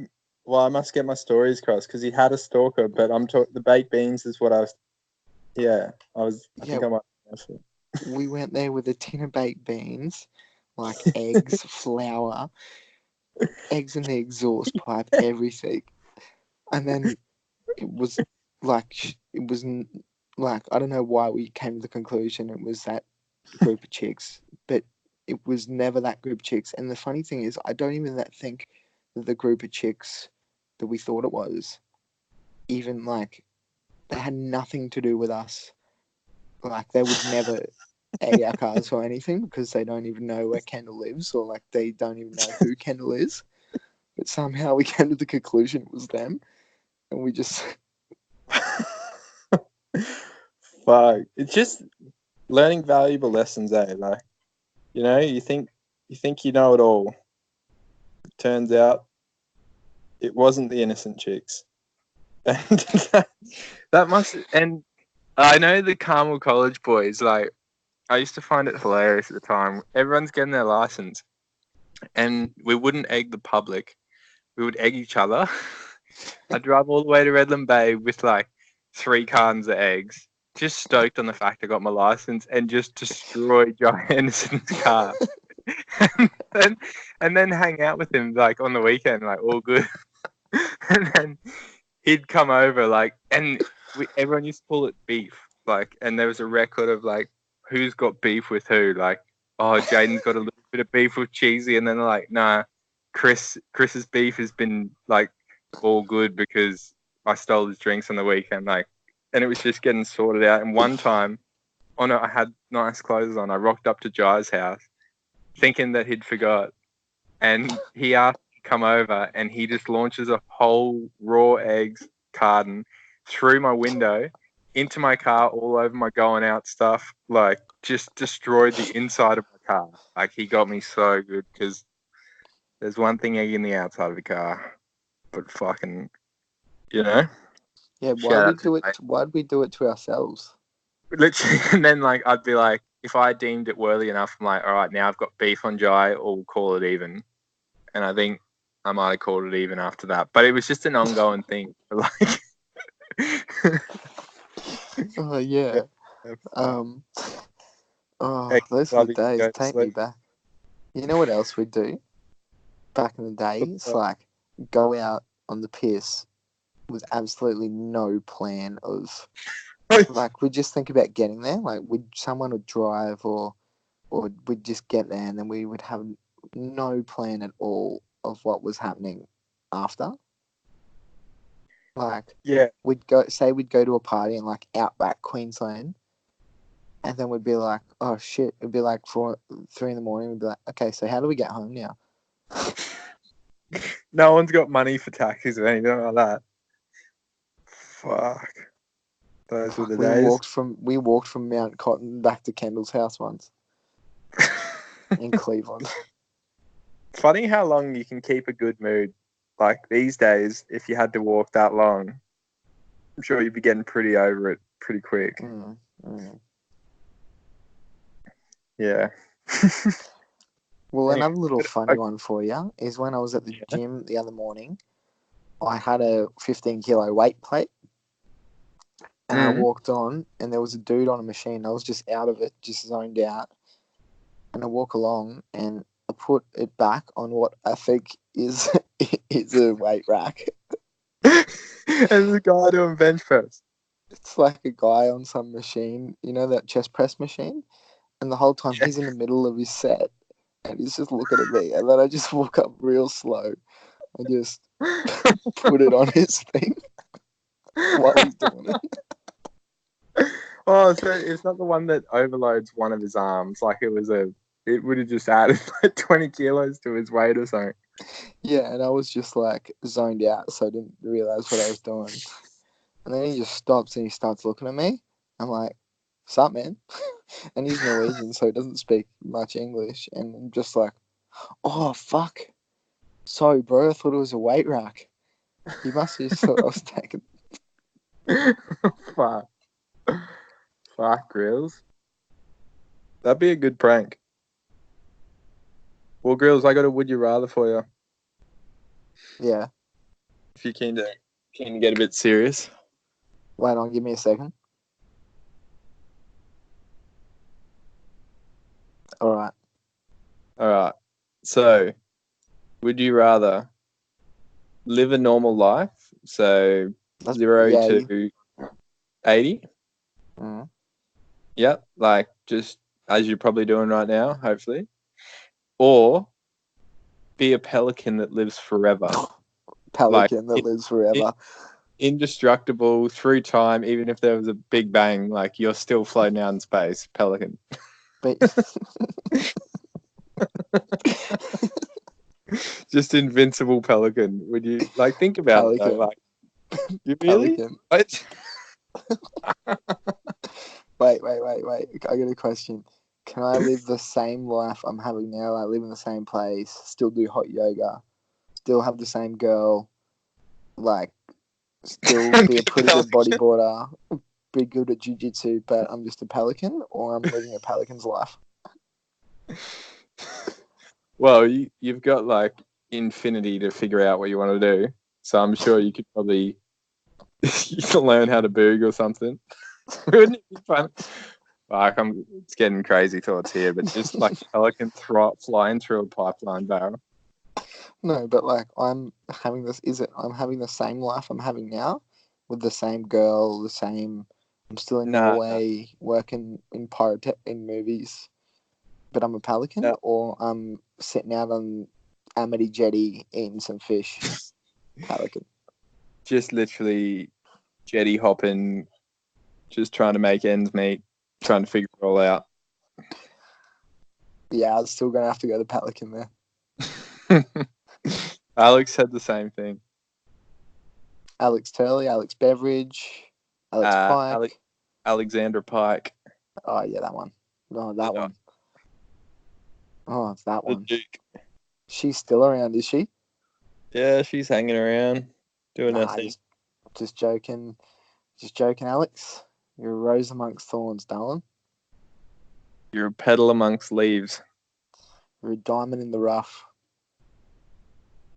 must get my stories crossed because he had a stalker, but I'm talking the baked beans is what I was. Yeah, I think I might.
We went there with a tin of baked beans, like eggs, flour, eggs in the exhaust pipe, everything. And then it was like I don't know why we came to the conclusion it was that group of chicks, but it was never that group of chicks. And the funny thing is, I don't even think that the group of chicks that we thought it was, even like, they had nothing to do with us. Like, they would never egg our cars or anything because they don't even know where Kendall lives, or like they don't even know who Kendall is. But somehow we came to the conclusion it was them, and we just
Fuck. It's just learning valuable lessons, eh? Like, you think you know it all. Turns out it wasn't the innocent chicks. And that must, and I know the Carmel College boys, like, I used to find it hilarious at the time. Everyone's getting their license, and we wouldn't egg the public. We would egg each other. I'd drive all the way to Redland Bay with like 3 cartons of eggs, just stoked on the fact I got my license, and just destroy John Henderson's car. and then hang out with him like on the weekend, like all good. And then he'd come over, like, and everyone used to call it beef, like, and there was a record of like who's got beef with who, like, oh, Jaden's got a little bit of beef with Cheesy, and then they're like, nah, Chris's beef has been like all good because I stole his drinks on the weekend, like, and it was just getting sorted out. And one time, I had nice clothes on. I rocked up to Jai's house, thinking that he'd forgot, and he asked me to come over, and he just launches a whole raw eggs carton through my window into my car, all over my going out stuff, like just destroyed the inside of my car. Like, he got me so good because there's one thing egging the outside of the car, but fucking,
yeah.
Shout out to
Why'd we do it to ourselves?
literally. And then like I'd be like, if I deemed it worthy enough, I'm like, all right, now I've got beef on Jai, or we'll call it even. And I think I might have called it even after that, but it was just an ongoing thing. Like,
Oh yeah. Those were the days. Take me back. You know what else we'd do back in the day? It's like go out on the piss with absolutely no plan of, like, we'd just think about getting there. Like, someone would drive, or we'd just get there, and then we would have no plan at all of what was happening after. Like,
yeah,
we'd go to a party in like outback Queensland, and then we'd be like, oh shit, it'd be like 3 in the morning. We'd be like, okay, so how do we get home now?
no one's got money for taxis or anything like that. Fuck. Those were the days.
We walked from Mount Cotton back to Kendall's house once in Cleveland.
Funny how long you can keep a good mood. Like, these days, if you had to walk that long, I'm sure you'd be getting pretty over it pretty quick. Yeah.
Well, another little funny one for you is when I was at the gym the other morning, I had a 15-kilo weight plate, and I walked on, and there was a dude on a machine. I was just out of it, just zoned out, and I walk along, and I put it back on what I think is a weight rack.
And the guy doing bench press.
It's like a guy on some machine, you know, that chest press machine, and the whole time he's in the middle of his set, and he's just looking at me, and then I just walk up real slow and just put it on his thing while he's doing it.
Oh, so it's not the one that overloads one of his arms. Like, it would have just added like 20 kilos to his weight or something.
Yeah, and I was just like zoned out, so I didn't realize what I was doing. And then he just stops and he starts looking at me. I'm like, "What's up, man?" And he's Norwegian, so he doesn't speak much English. And I'm just like, "Oh, fuck. Sorry, bro. I thought it was a weight rack." He must have just thought I was taking.
Fuck. Fuck, Gryllz. That'd be a good prank. Well, Gryllz, I got a would you rather for you.
Yeah.
If you're keen to get a bit serious.
Wait on, give me a second. All right.
So, would you rather live a normal life, so 0 to 80?
Mm-hmm.
Yep, like just as you're probably doing right now, hopefully. or be a pelican that lives forever.
Pelican that lives forever.
Indestructible through time, even if there was a big bang, like you're still floating out in space. Pelican.
But
Just invincible pelican. Would you think about it though? You really?
Pelican.
What?
Wait. I got a question. Can I live the same life I'm having now? I live in the same place, still do hot yoga, still have the same girl, still be a pretty good bodyboarder, be good at jiu-jitsu, but I'm just a pelican, or I'm living a pelican's life?
Well, you've got infinity to figure out what you want to do, so I'm sure you could probably learn how to boog or something. Wouldn't it be fun? It's getting crazy thoughts here, but just pelican flying through a pipeline barrel.
No, but I'm having the same life I'm having now, with the same girl, I'm still in Norway working in movies, but I'm a pelican, or I'm sitting out on Amity Jetty eating some fish. Pelican.
Just literally jetty hopping, just trying to make ends meet, trying to figure it all out.
Yeah, I'm still going to have to go to pelican there.
Alex said the same thing.
Alex Turley, Alex Beveridge, Alex Pike.
Alexandra Pike.
Oh, yeah, that one. Oh, that one. Oh, it's that one.
Duke.
She's still around, is she?
Yeah, she's hanging around, doing her thing.
Just joking. Just joking, Alex. You're a rose amongst thorns, darling.
You're a petal amongst leaves.
You're a diamond in the rough.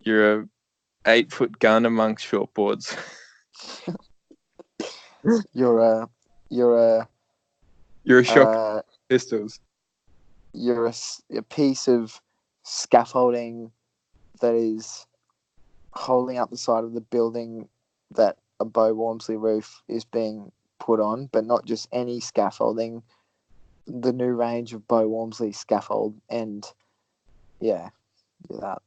You're a 8-foot gun amongst shortboards.
You're a
shot pistols.
You're a piece of scaffolding that is holding up the side of the building that a Bo Walmsley roof is being put on, but not just any scaffolding. The new range of Bo Walmsley scaffold, and yeah, that.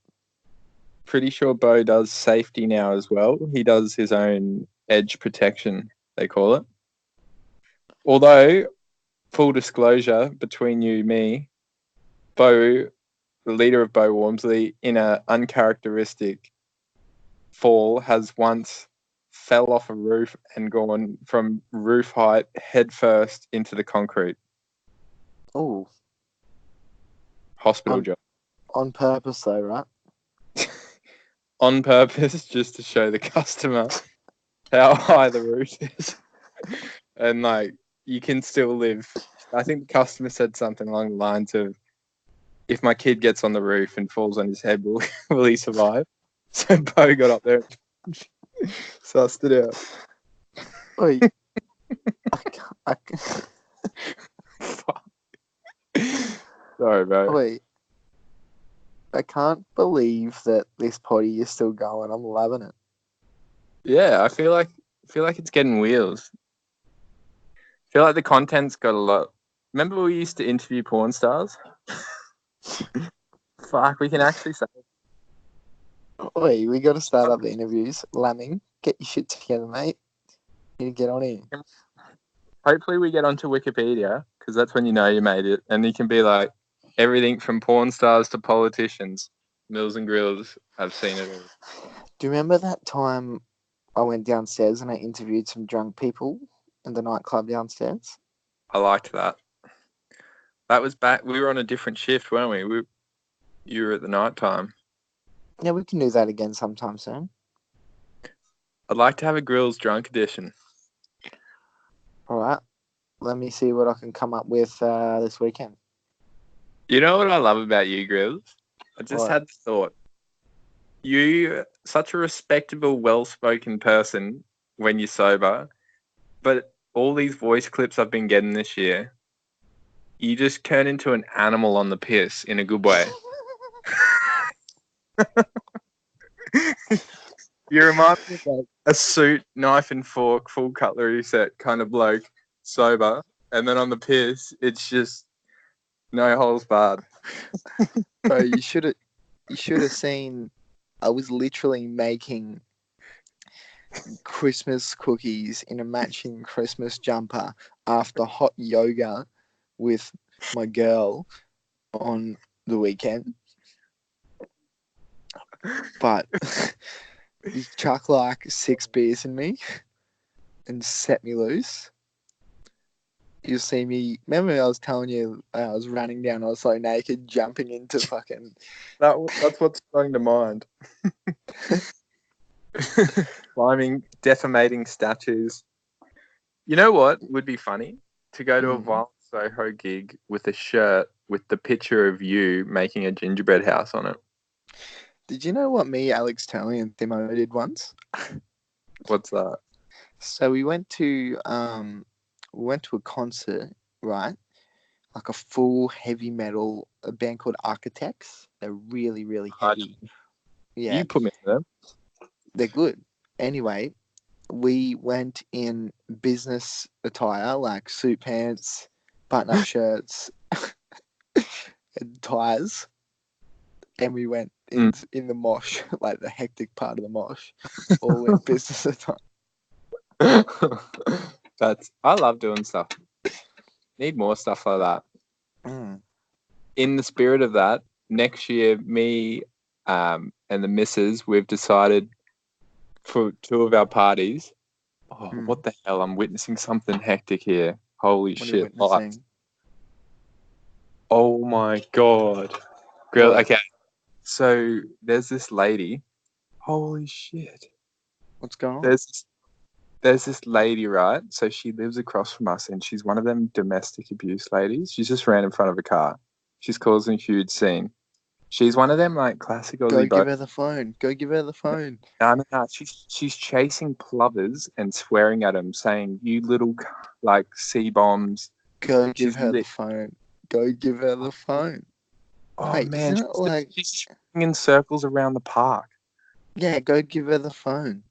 Pretty sure Bo does safety now as well. He does his own edge protection, they call it. Although, full disclosure between you and me, Bo, the leader of Bo Walmsley, in an uncharacteristic fall, has once fell off a roof and gone from roof height headfirst into the concrete.
Oh.
Hospital job.
On purpose, though, right?
On purpose, just to show the customer how high the roof is. And you can still live. I think the customer said something along the lines of, if my kid gets on the roof and falls on his head, will he survive? So Bo got up there and sussed it out.
Wait.
Sorry, bro.
Wait. I can't believe that this potty is still going. I'm loving it.
Yeah, I feel like it's getting wheels. I feel like the content's got a lot. Remember we used to interview porn stars? Fuck, we can actually say.
Wait, we got to start up the interviews. Lamming, get your shit together, mate. You need to get on here.
Hopefully we get onto Wikipedia, because that's when you know you made it, and you can be like, everything from porn stars to politicians, Mills and Gryllz. I've seen it all.
Do you remember that time I went downstairs and I interviewed some drunk people in the nightclub downstairs?
I liked that. That was back. We were on a different shift, weren't we? You were at the night time.
Yeah, we can do that again sometime soon.
I'd like to have a Gryllz drunk edition.
All right. Let me see what I can come up with this weekend.
You know what I love about you, Gryllz? I just had the thought. You're such a respectable, well-spoken person when you're sober, but all these voice clips I've been getting this year, you just turn into an animal on the piss in a good way. You remind me of a suit, knife and fork, full cutlery set kind of bloke, sober, and then on the piss, it's just no holes barred.
Bro, you should have seen. I was literally making Christmas cookies in a matching Christmas jumper after hot yoga with my girl on the weekend. But you chuck like 6 beers in me and set me loose. You'll see me. Remember, I was telling you I was running down Oslo naked, jumping into fucking.
That's what's sprung to mind. Climbing, defamating statues. You know what would be funny? To go to a Violent Soho gig with a shirt with the picture of you making a gingerbread house on it.
Did you know what me, Alex Tony, and Thimo did once?
What's that?
So we went to a concert, right? Like a full heavy metal a band called Architects. They're really, really heavy. Yeah,
You put me in them.
they're good. Anyway, we went in business attire, like suit pants, button-up shirts, and ties. And we went in the mosh, like the hectic part of the mosh, all in business attire.
I love doing stuff. Need more stuff like that. In the spirit of that, next year, me and the missus, we've decided for 2 of our parties. Oh, what the hell? I'm witnessing something hectic here. Holy
What
shit.
are you witnessing?
Oh my God. Girl, okay. So there's this lady. Holy shit.
What's going on?
There's this lady, right? So she lives across from us and she's one of them domestic abuse ladies. She's just ran in front of a car. She's causing a huge scene. She's one of them like classic Aussie.
Go give her the phone. Go give her the phone.
No. She's chasing plovers and swearing at them, saying, "You little like sea bombs."
Go give her the phone. Go give her the phone.
Oh
Wait,
man,
isn't it like
she's in circles around the park?
Yeah, go give her the phone.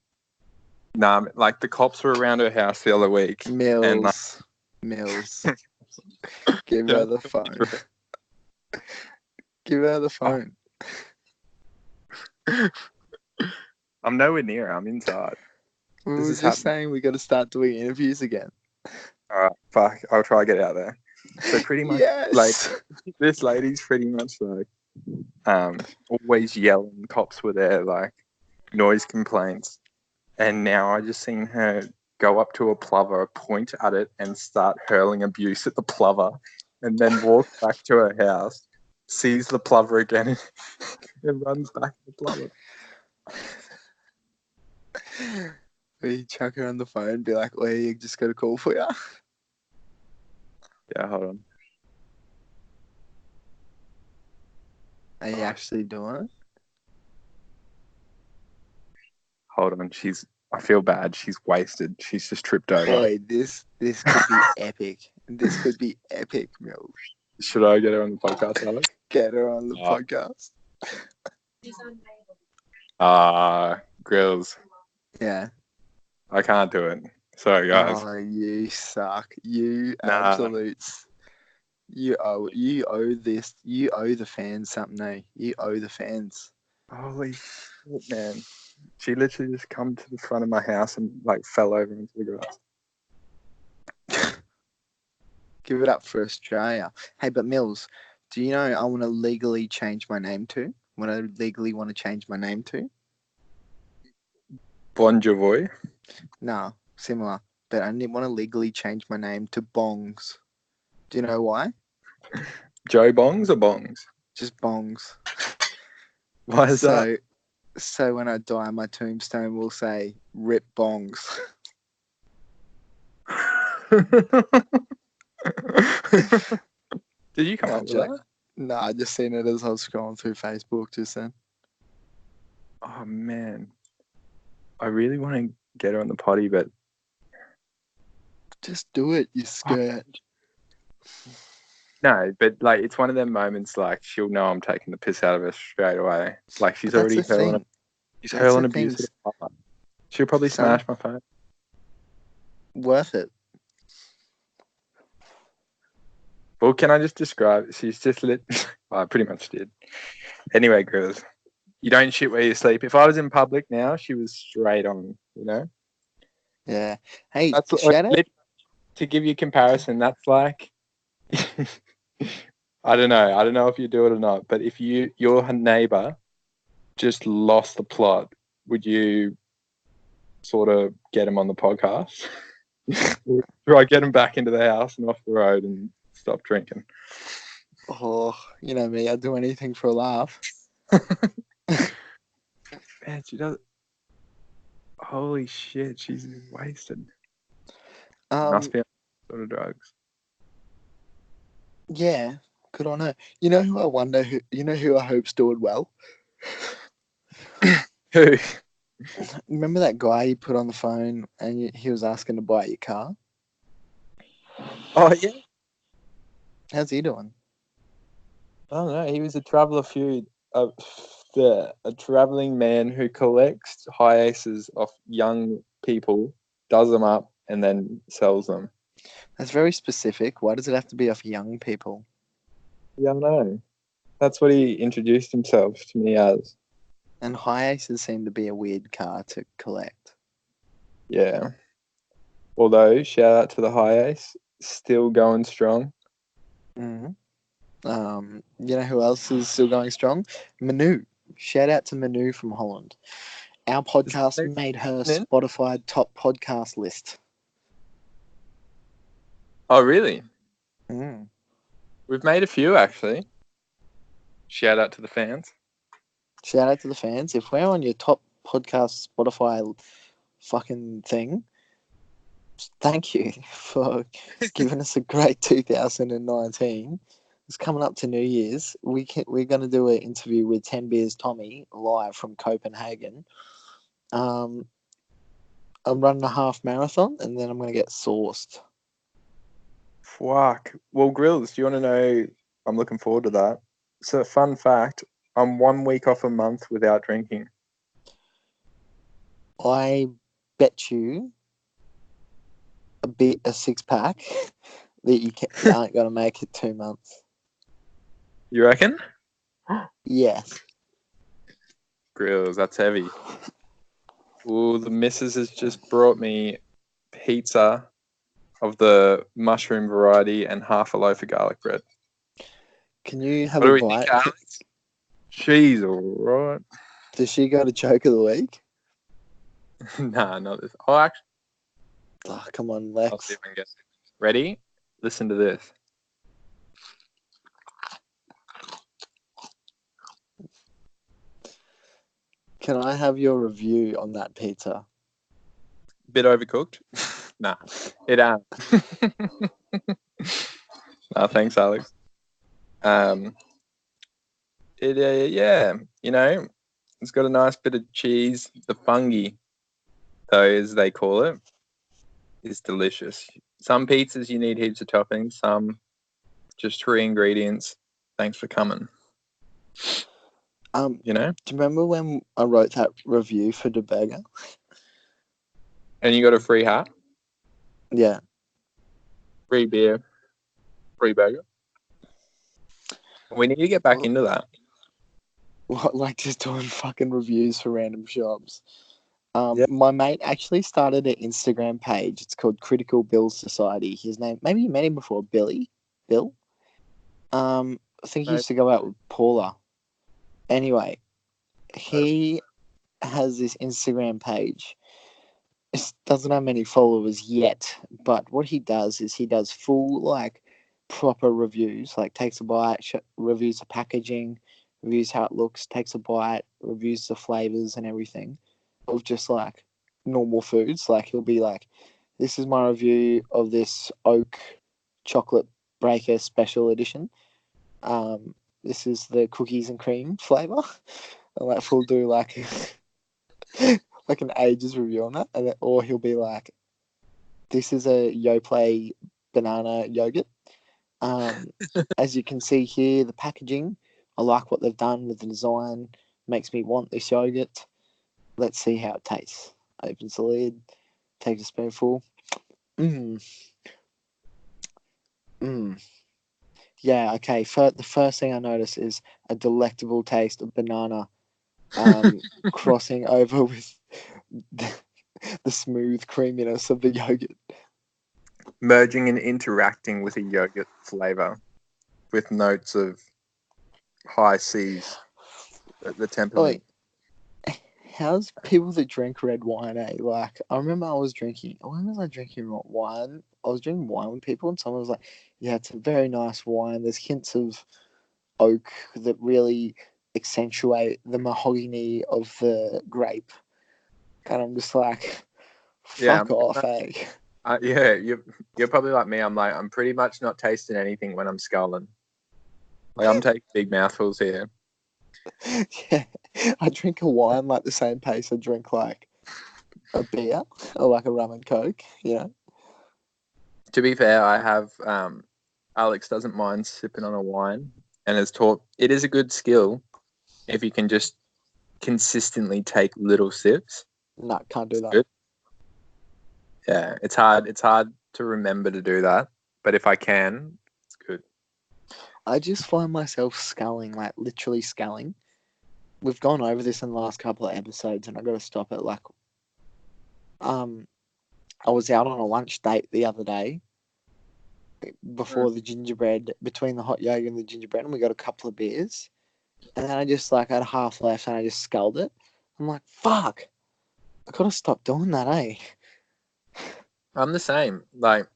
Nah, like the cops were around her house the other week.
Mills. Give her the phone. Give her the phone.
I'm nowhere near her. I'm inside.
We were just saying we got to start doing interviews again.
All right, fuck. I'll try to get out there. So pretty much, like, this lady's pretty much like, always yelling. Cops were there, like, noise complaints. And now I just seen her go up to a plover, point at it, and start hurling abuse at the plover, and then walk back to her house, sees the plover again, and runs back to the plover.
We chuck her on the phone and be like, "Oh, you just got a call for you."
Yeah, hold on.
Are you actually doing it?
Hold on. I feel bad. She's wasted. She's just tripped over.
Boy, this could be epic. This could be epic, Mills.
Should I get her on the podcast, Alex?
Get her on the podcast.
Gryllz.
Yeah.
I can't do it. Sorry, guys.
Oh, you suck. You absolutes. You owe this. You owe the fans something, eh? You owe the fans.
Holy shit, man. She literally just come to the front of my house and like fell over into the grass.
Give it up for Australia. Hey, but Mills, do you know I want to legally change my name to? What I legally want to change my name to?
Bon Jovi?
No, similar. But I want to legally change my name to Bongs. Do you know why?
Joe Bongs or Bongs?
Just Bongs.
Why is that?
So when I die, my tombstone will say, "Rip Bongs."
Did you come up with that?
No, I just seen it as I was scrolling through Facebook just then.
Oh, man. I really want to get her on the potty, but...
Just do it, you skirt.
No, but, like, it's one of them moments, like, she'll know I'm taking the piss out of her straight away. Like, she's already hurling... She's hurling abuse at the papa. She'll probably smash my phone.
Worth it.
Well, can I just describe? She's just Well, I pretty much did. Anyway, Gryllz, you don't shit where you sleep. If I was in public now, she was straight on, you know?
Yeah. Hey,
That's
shout out.
to give you a comparison, that's like I don't know. I don't know if you do it or not, but if your neighbor just lost the plot, would you sort of get him on the podcast? Try get him back into the house and off the road and stop drinking.
Oh, you know me, I'd do anything for a laugh.
Man, she does. Holy shit, she's wasted. Must be on sort of drugs.
Yeah, good on her. You know who I wonder who? You know who I hope's doing well?
Who?
Remember that guy you put on the phone and he was asking to buy your car?
Oh yeah.
How's he doing?
I don't know. He was a a traveling man who collects high aces off young people, does them up, and then sells them.
That's very specific. Why does it have to be off young people?
Yeah, I know. That's what he introduced himself to me as.
And high aces seem to be a weird car to collect.
Yeah. Although, shout out to the high ace, still going strong.
Mm-hmm. You know who else is still going strong? Manu. Shout out to Manu from Holland. Our podcast made her Spotify top podcast list.
Oh, really?
Mm.
We've made a few, actually. Shout out to the fans.
Shout out to the fans. If we're on your top podcast Spotify fucking thing, thank you for giving us a great 2019. It's coming up to New Year's. We're going to do an interview with 10 Beers Tommy live from Copenhagen. I'm running a half marathon and then I'm going to get sourced.
Fuck. Well, Gryllz, do you want to know? I'm looking forward to that. So, fun fact, I'm 1 week off a month without drinking.
I bet you a six pack that you aren't going to make it 2 months.
You reckon?
Yes.
Gryllz, that's heavy. Ooh, the missus has just brought me pizza of the mushroom variety and half a loaf of garlic bread.
Can you have
What do
a
we
bite?
think, Alex? She's alright.
Does she go to choke of the week?
Nah, not this. Oh, actually,
Oh, come on,
I'll
Lex.
see if I can get it. Ready? Listen to this.
Can I have your review on that pizza?
Bit overcooked? Nah. It Nah, thanks, Alex. Yeah, you know, it's got a nice bit of cheese. The fungi, though, as they call it, is delicious. Some pizzas you need heaps of toppings. Some just 3 ingredients. Thanks for coming. You know.
Do you remember when I wrote that review for the burger?
And you got a free hat,
Yeah.
free beer, free burger. We need to get back into that.
What, like just doing fucking reviews for random shops.
Yeah.
My mate actually started an Instagram page. It's called Critical Bill Society. His name, maybe you met him before, Bill. I think he used to go out with Paula. Anyway, he has this Instagram page. It doesn't have many followers yet, but what he does is he does full, like, proper reviews. Like, takes a bite, reviews the packaging, reviews how it looks, takes a bite, reviews the flavors and everything of just, like, normal foods. Like, he'll be like, this is my review of this oak chocolate breaker special edition. This is the cookies and cream flavor. And like, he'll do like like an ages review on that, and then, or he'll be like, this is a Yoplait banana yogurt. As you can see here, the packaging, I like what they've done with the design. Makes me want this yogurt. Let's see how it tastes. Opens the lid, takes a spoonful. Yeah, okay. The first thing I notice is a delectable taste of banana crossing over with the smooth creaminess of the yogurt.
Merging and interacting with a yogurt flavor with notes of high seas at the temperament.
Like, how's people that drink red wine, eh? Like, I remember when was I drinking wine? I was drinking wine with people, and someone was like, yeah, it's a very nice wine. There's hints of oak that really accentuate the mahogany of the grape. And I'm just like,
Yeah,
fuck off, eh?
yeah, you're probably like me. I'm pretty much not tasting anything when I'm sculling. Like I'm taking big mouthfuls here.
Yeah, I drink a wine like the same pace I drink like a beer or like a rum and coke, you know.
To be fair, I have Alex doesn't mind sipping on a wine and has taught it is a good skill if you can just consistently take little sips.
No, can't do that.
Good. Yeah, it's hard. It's hard to remember to do that, but if I can, it's good.
I just find myself sculling, like literally sculling. We've gone over this in the last couple of episodes, and I got to stop it. Like, I was out on a lunch date the other day before the gingerbread, between the hot yoga and the gingerbread, and we got a couple of beers, and then I just like had half left, and I just sculled it. I'm like, fuck, I gotta stop doing that, eh?
I'm the same. Like,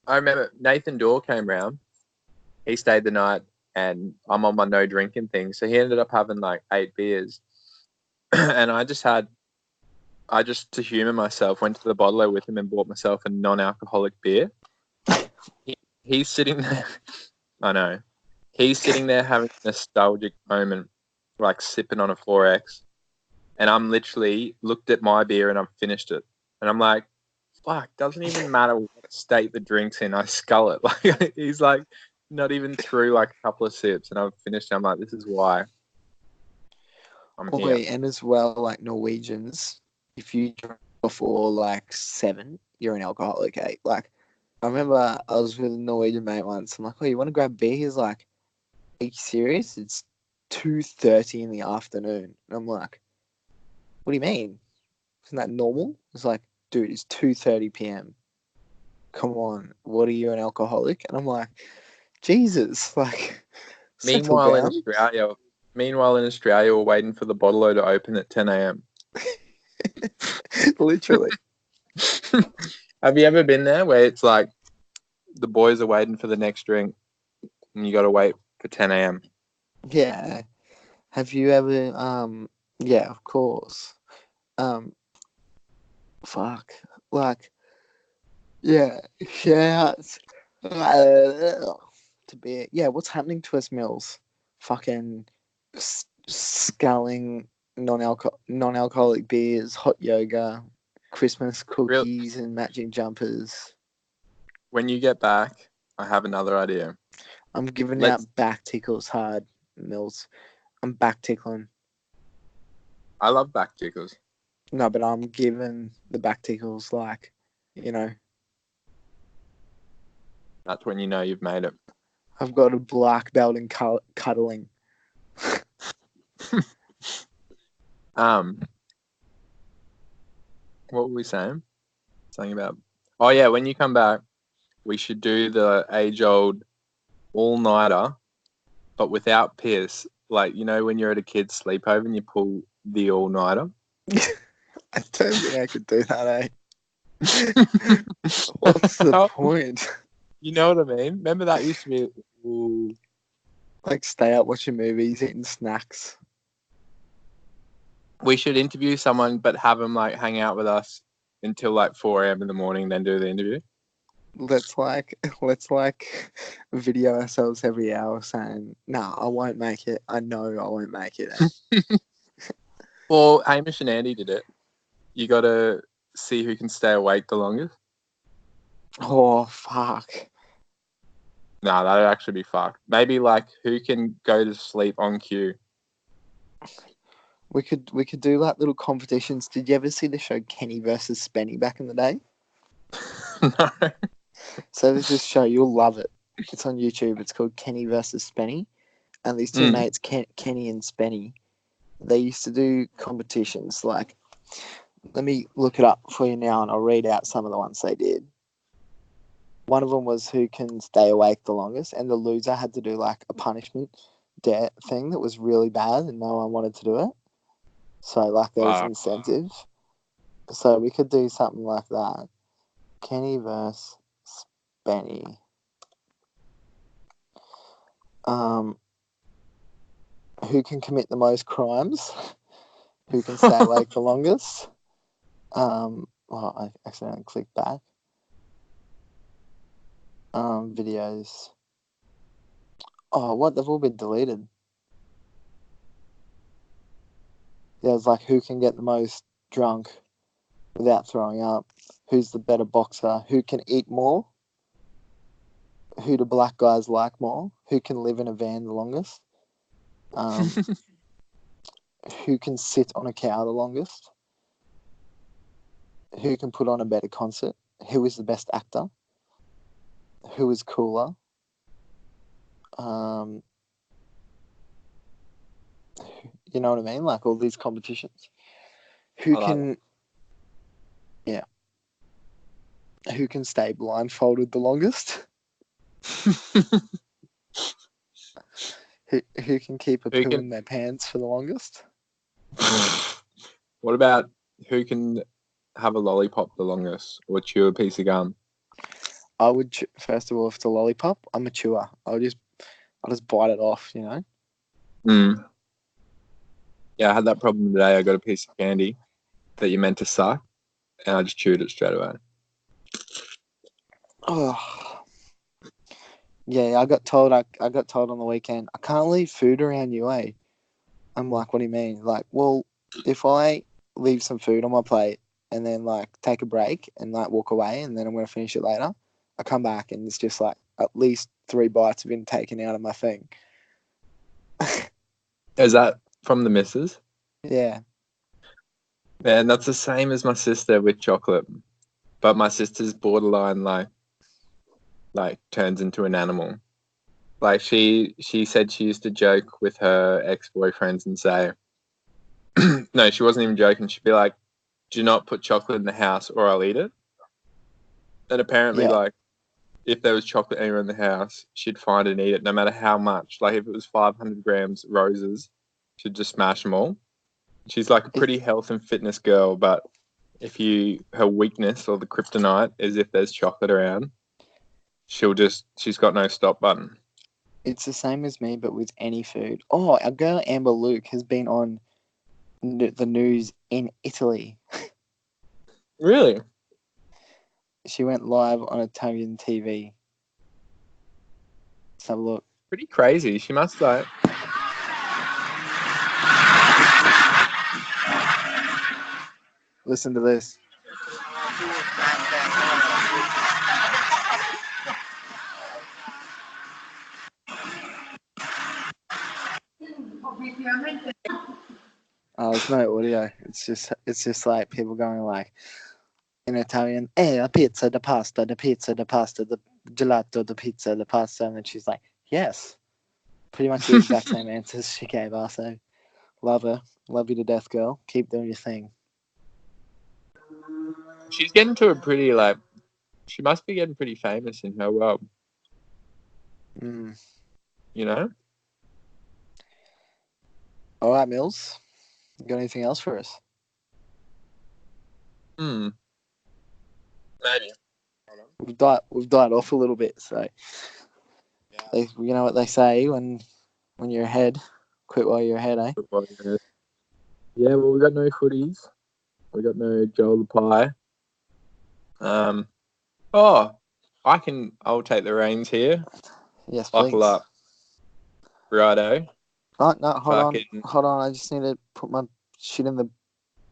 I remember Nathan Dorr came round. He stayed the night, and I'm on my no drinking thing. So he ended up having like 8 beers, and I just to humour myself went to the bottler with him and bought myself a non-alcoholic beer. He's sitting there. I know. He's sitting there having a nostalgic moment, like sipping on a 4X, and I'm literally looked at my beer and I've finished it, and I'm like, fuck, doesn't even matter what state the drink's in, I scull it. Like he's like not even through like a couple of sips and I've finished it. I'm like, this is why I'm here.
And as well, like Norwegians, if you drink before like 7, you're an alcoholic, eh? Like, I remember I was with a Norwegian mate once. I'm like, oh, you want to grab beer? He's like, are you serious? It's 2:30 in the afternoon. And I'm like, what do you mean? Isn't that normal? It's like, dude, it's 2:30 p.m. Come on, what are you, an alcoholic? And I'm like, Jesus, like,
Meanwhile in Australia, we're waiting for the bottler to open at 10 a.m.
Literally.
Have you ever been there where it's like the boys are waiting for the next drink and you got to wait for 10 a.m.?
Yeah. Have you ever? Yeah, of course. Fuck. Like, yeah. Shouts to beer. Yeah. What's happening to us, Mills? Fucking sculling non-alcoholic beers, hot yoga, Christmas cookies, and matching jumpers.
When you get back, I have another idea.
I'm giving out back tickles hard, Mills. I'm back tickling.
I love back tickles.
No, but I'm giving the back tickles, like, you know.
That's when you know you've made it.
I've got a black belt in cuddling.
What were we saying? Something about... Oh, yeah, when you come back, we should do the age-old all-nighter, but without piss. Like, you know when you're at a kid's sleepover and you pull the all-nighter?
I don't think I could do that, eh? What's the point?
You know what I mean? Remember that used to be... Ooh.
Like, stay out watching movies, eating snacks.
We should interview someone, but have them, like, hang out with us until, like, 4 a.m. in the morning, then do the interview.
Let's video ourselves every hour saying, nah, I won't make it. I know I won't make it.
Well, Hamish and Andy did it. You got to see who can stay awake the longest.
Oh, fuck.
Nah, that'd actually be fucked. Maybe, like, who can go to sleep on cue.
We could do, like, little competitions. Did you ever see the show Kenny versus Spenny back in the day?
No.
So there's this show, you'll love it. It's on YouTube. It's called Kenny versus Spenny. And these two mates, Kenny and Spenny, they used to do competitions. Like, let me look it up for you now, and I'll read out some of the ones they did. One of them was who can stay awake the longest, and the loser had to do like a punishment thing that was really bad, and no one wanted to do it. So like there was incentive. So we could do something like that. Kenny versus Spenny. Who can commit the most crimes? Who can stay awake the longest? I accidentally clicked back. Videos. Oh, what? They've all been deleted. There's like who can get the most drunk without throwing up? Who's the better boxer? Who can eat more? Who do black guys like more? Who can live in a van the longest? Who can sit on a cow the longest? Who can put on a better concert? Who is the best actor? Who is cooler? You know what I mean? Like all these competitions. Who can stay blindfolded the longest? Who can keep a poo in their pants for the longest?
What about who can have a lollipop the longest or chew a piece of gum?
I would, first of all, if it's a lollipop, I'm a chewer. I'll just bite it off, you know?
Yeah, I had that problem today. I got a piece of candy that you meant to suck, and I just chewed it straight away.
Oh. Yeah, I got told on the weekend, I can't leave food around you, eh? I'm like, what do you mean? Like, well, if I leave some food on my plate and then like take a break and like walk away and then I'm going to finish it later, I come back and it's just like at least 3 bites have been taken out of my thing.
Is that from the missus?
Yeah.
Man, that's the same as my sister with chocolate. But my sister's borderline like turns into an animal. Like she said she used to joke with her ex-boyfriends and say, no, she wasn't even joking. She'd be like, do not put chocolate in the house or I'll eat it. And apparently, like, if there was chocolate anywhere in the house, she'd find it and eat it no matter how much. Like, if it was 500 grams roses, she'd just smash them all. She's like a pretty health and fitness girl, but her weakness or the kryptonite is if there's chocolate around, she's got no stop button.
It's the same as me, but with any food. Oh, our girl Amber Luke has been on the news in Italy.
Really?
She went live on Italian TV. Let's have a look.
Pretty crazy. She must like.
Listen to this. There's no audio. It's just like people going like in Italian, la pizza, the pasta, the pizza, the pasta, the gelato, the pizza, the pasta, and then she's like, yes. Pretty much the exact same answers she gave us. So love her. Love you to death, girl. Keep doing your thing.
She's getting to a pretty she must be getting pretty famous in her world. You know?
All right, Mills. You got anything else for us?
Maybe.
We've died off a little bit, so you know what they say when you're ahead, quit while you're ahead, eh?
Yeah, well, we got no footies. We got no Joel the Pie. I'll take the reins here.
Yes,
Buckle
please.
up. Righto.
Oh, no, hold on. I just need to put my shit in the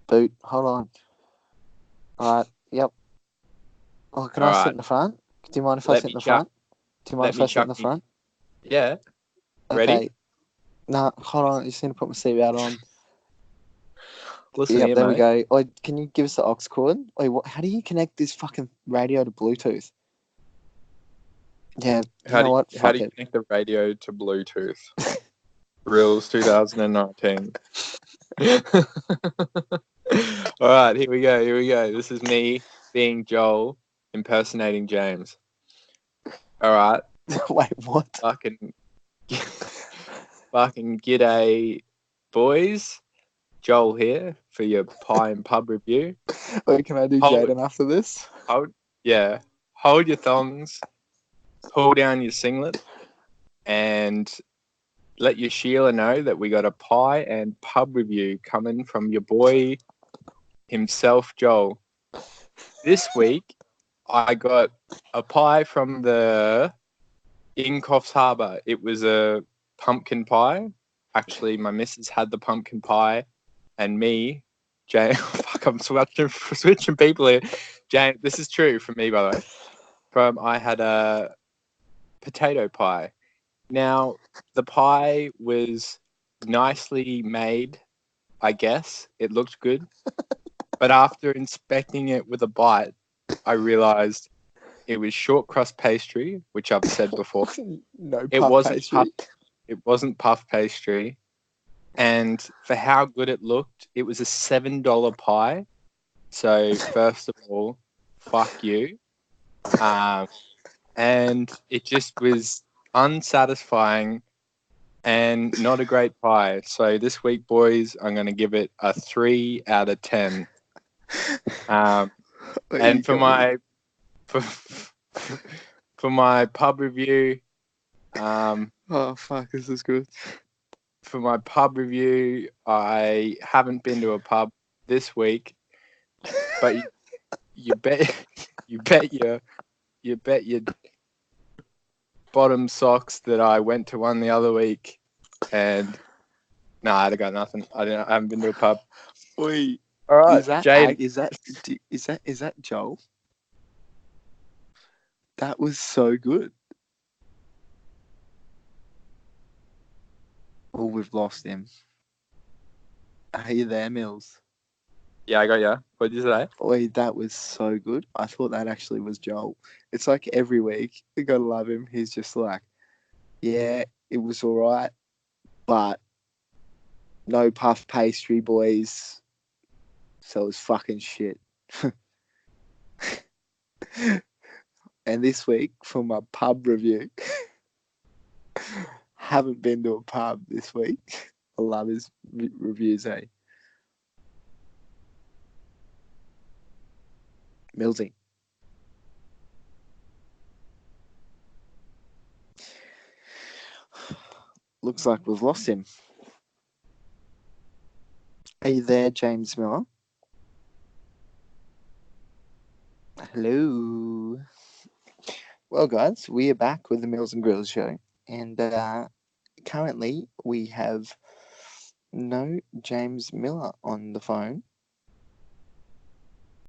boot. Hold on. All right. Yep. Oh, can I sit in the front? Do you mind if I sit in the front? Do you mind if I sit in the front?
Yeah. Ready?
Okay. No, hold on. I just need to put my seatbelt on.
Listen here,
there
mate.
we go. Oh, can you give us the aux cord? Wait, how do you connect this fucking radio to Bluetooth? Yeah, you
How
know
do
what?
how
Fuck
do you
it.
connect the radio to Bluetooth? Gryllz 2019. All right, here we go. Here we go. This is me being Joel impersonating James. All right,
Wait, what?
fucking g'day, boys. Joel here for your pie and pub review.
Wait, can I do
Hold,
Jaden after this?
hold your thongs, pull down your singlet, and let your Sheila know that we got a pie and pub review coming from your boy himself, Joel. This week, I got a pie from the in Coffs Harbour. It was a pumpkin pie. Actually, my missus had the pumpkin pie, and me, Jane. Fuck, I'm switching people here. Jane, this is true for me, by the way. I had a potato pie. Now, the pie was nicely made, I guess. It looked good. But after inspecting it with a bite, I realized it was short crust pastry, which I've said before.
No
It
puff
wasn't
pastry.
it wasn't puff pastry. And for how good it looked, it was a $7 pie. So first of all, fuck you. And it just was unsatisfying and not a great pie. So this week, boys, I'm going to give it a 3 out of 10. And for my for my pub review,
Oh fuck, this is good.
for my pub review, I haven't been to a pub this week, but you bet your bottom socks that I went to one the other week, and I got nothing. I haven't been to a pub.
Wait,
All right,
is that
Jade.
is that Joel? That was so good. Oh, we've lost him. Are you there, Mills?
Yeah, I got you. What'd you say?
Wait, that was so good. I thought that actually was Joel. It's like every week, you gotta love him. He's just like, yeah, it was all right, but no puff pastry, boys. So it was fucking shit. And this week, for my pub review, haven't been to a pub this week. I love his reviews, eh? Millsy. Looks like we've lost him. Are you there, James Miller? Hello. Well, guys, we are back with the Mills and Gryllz show. And currently we have no James Miller on the phone.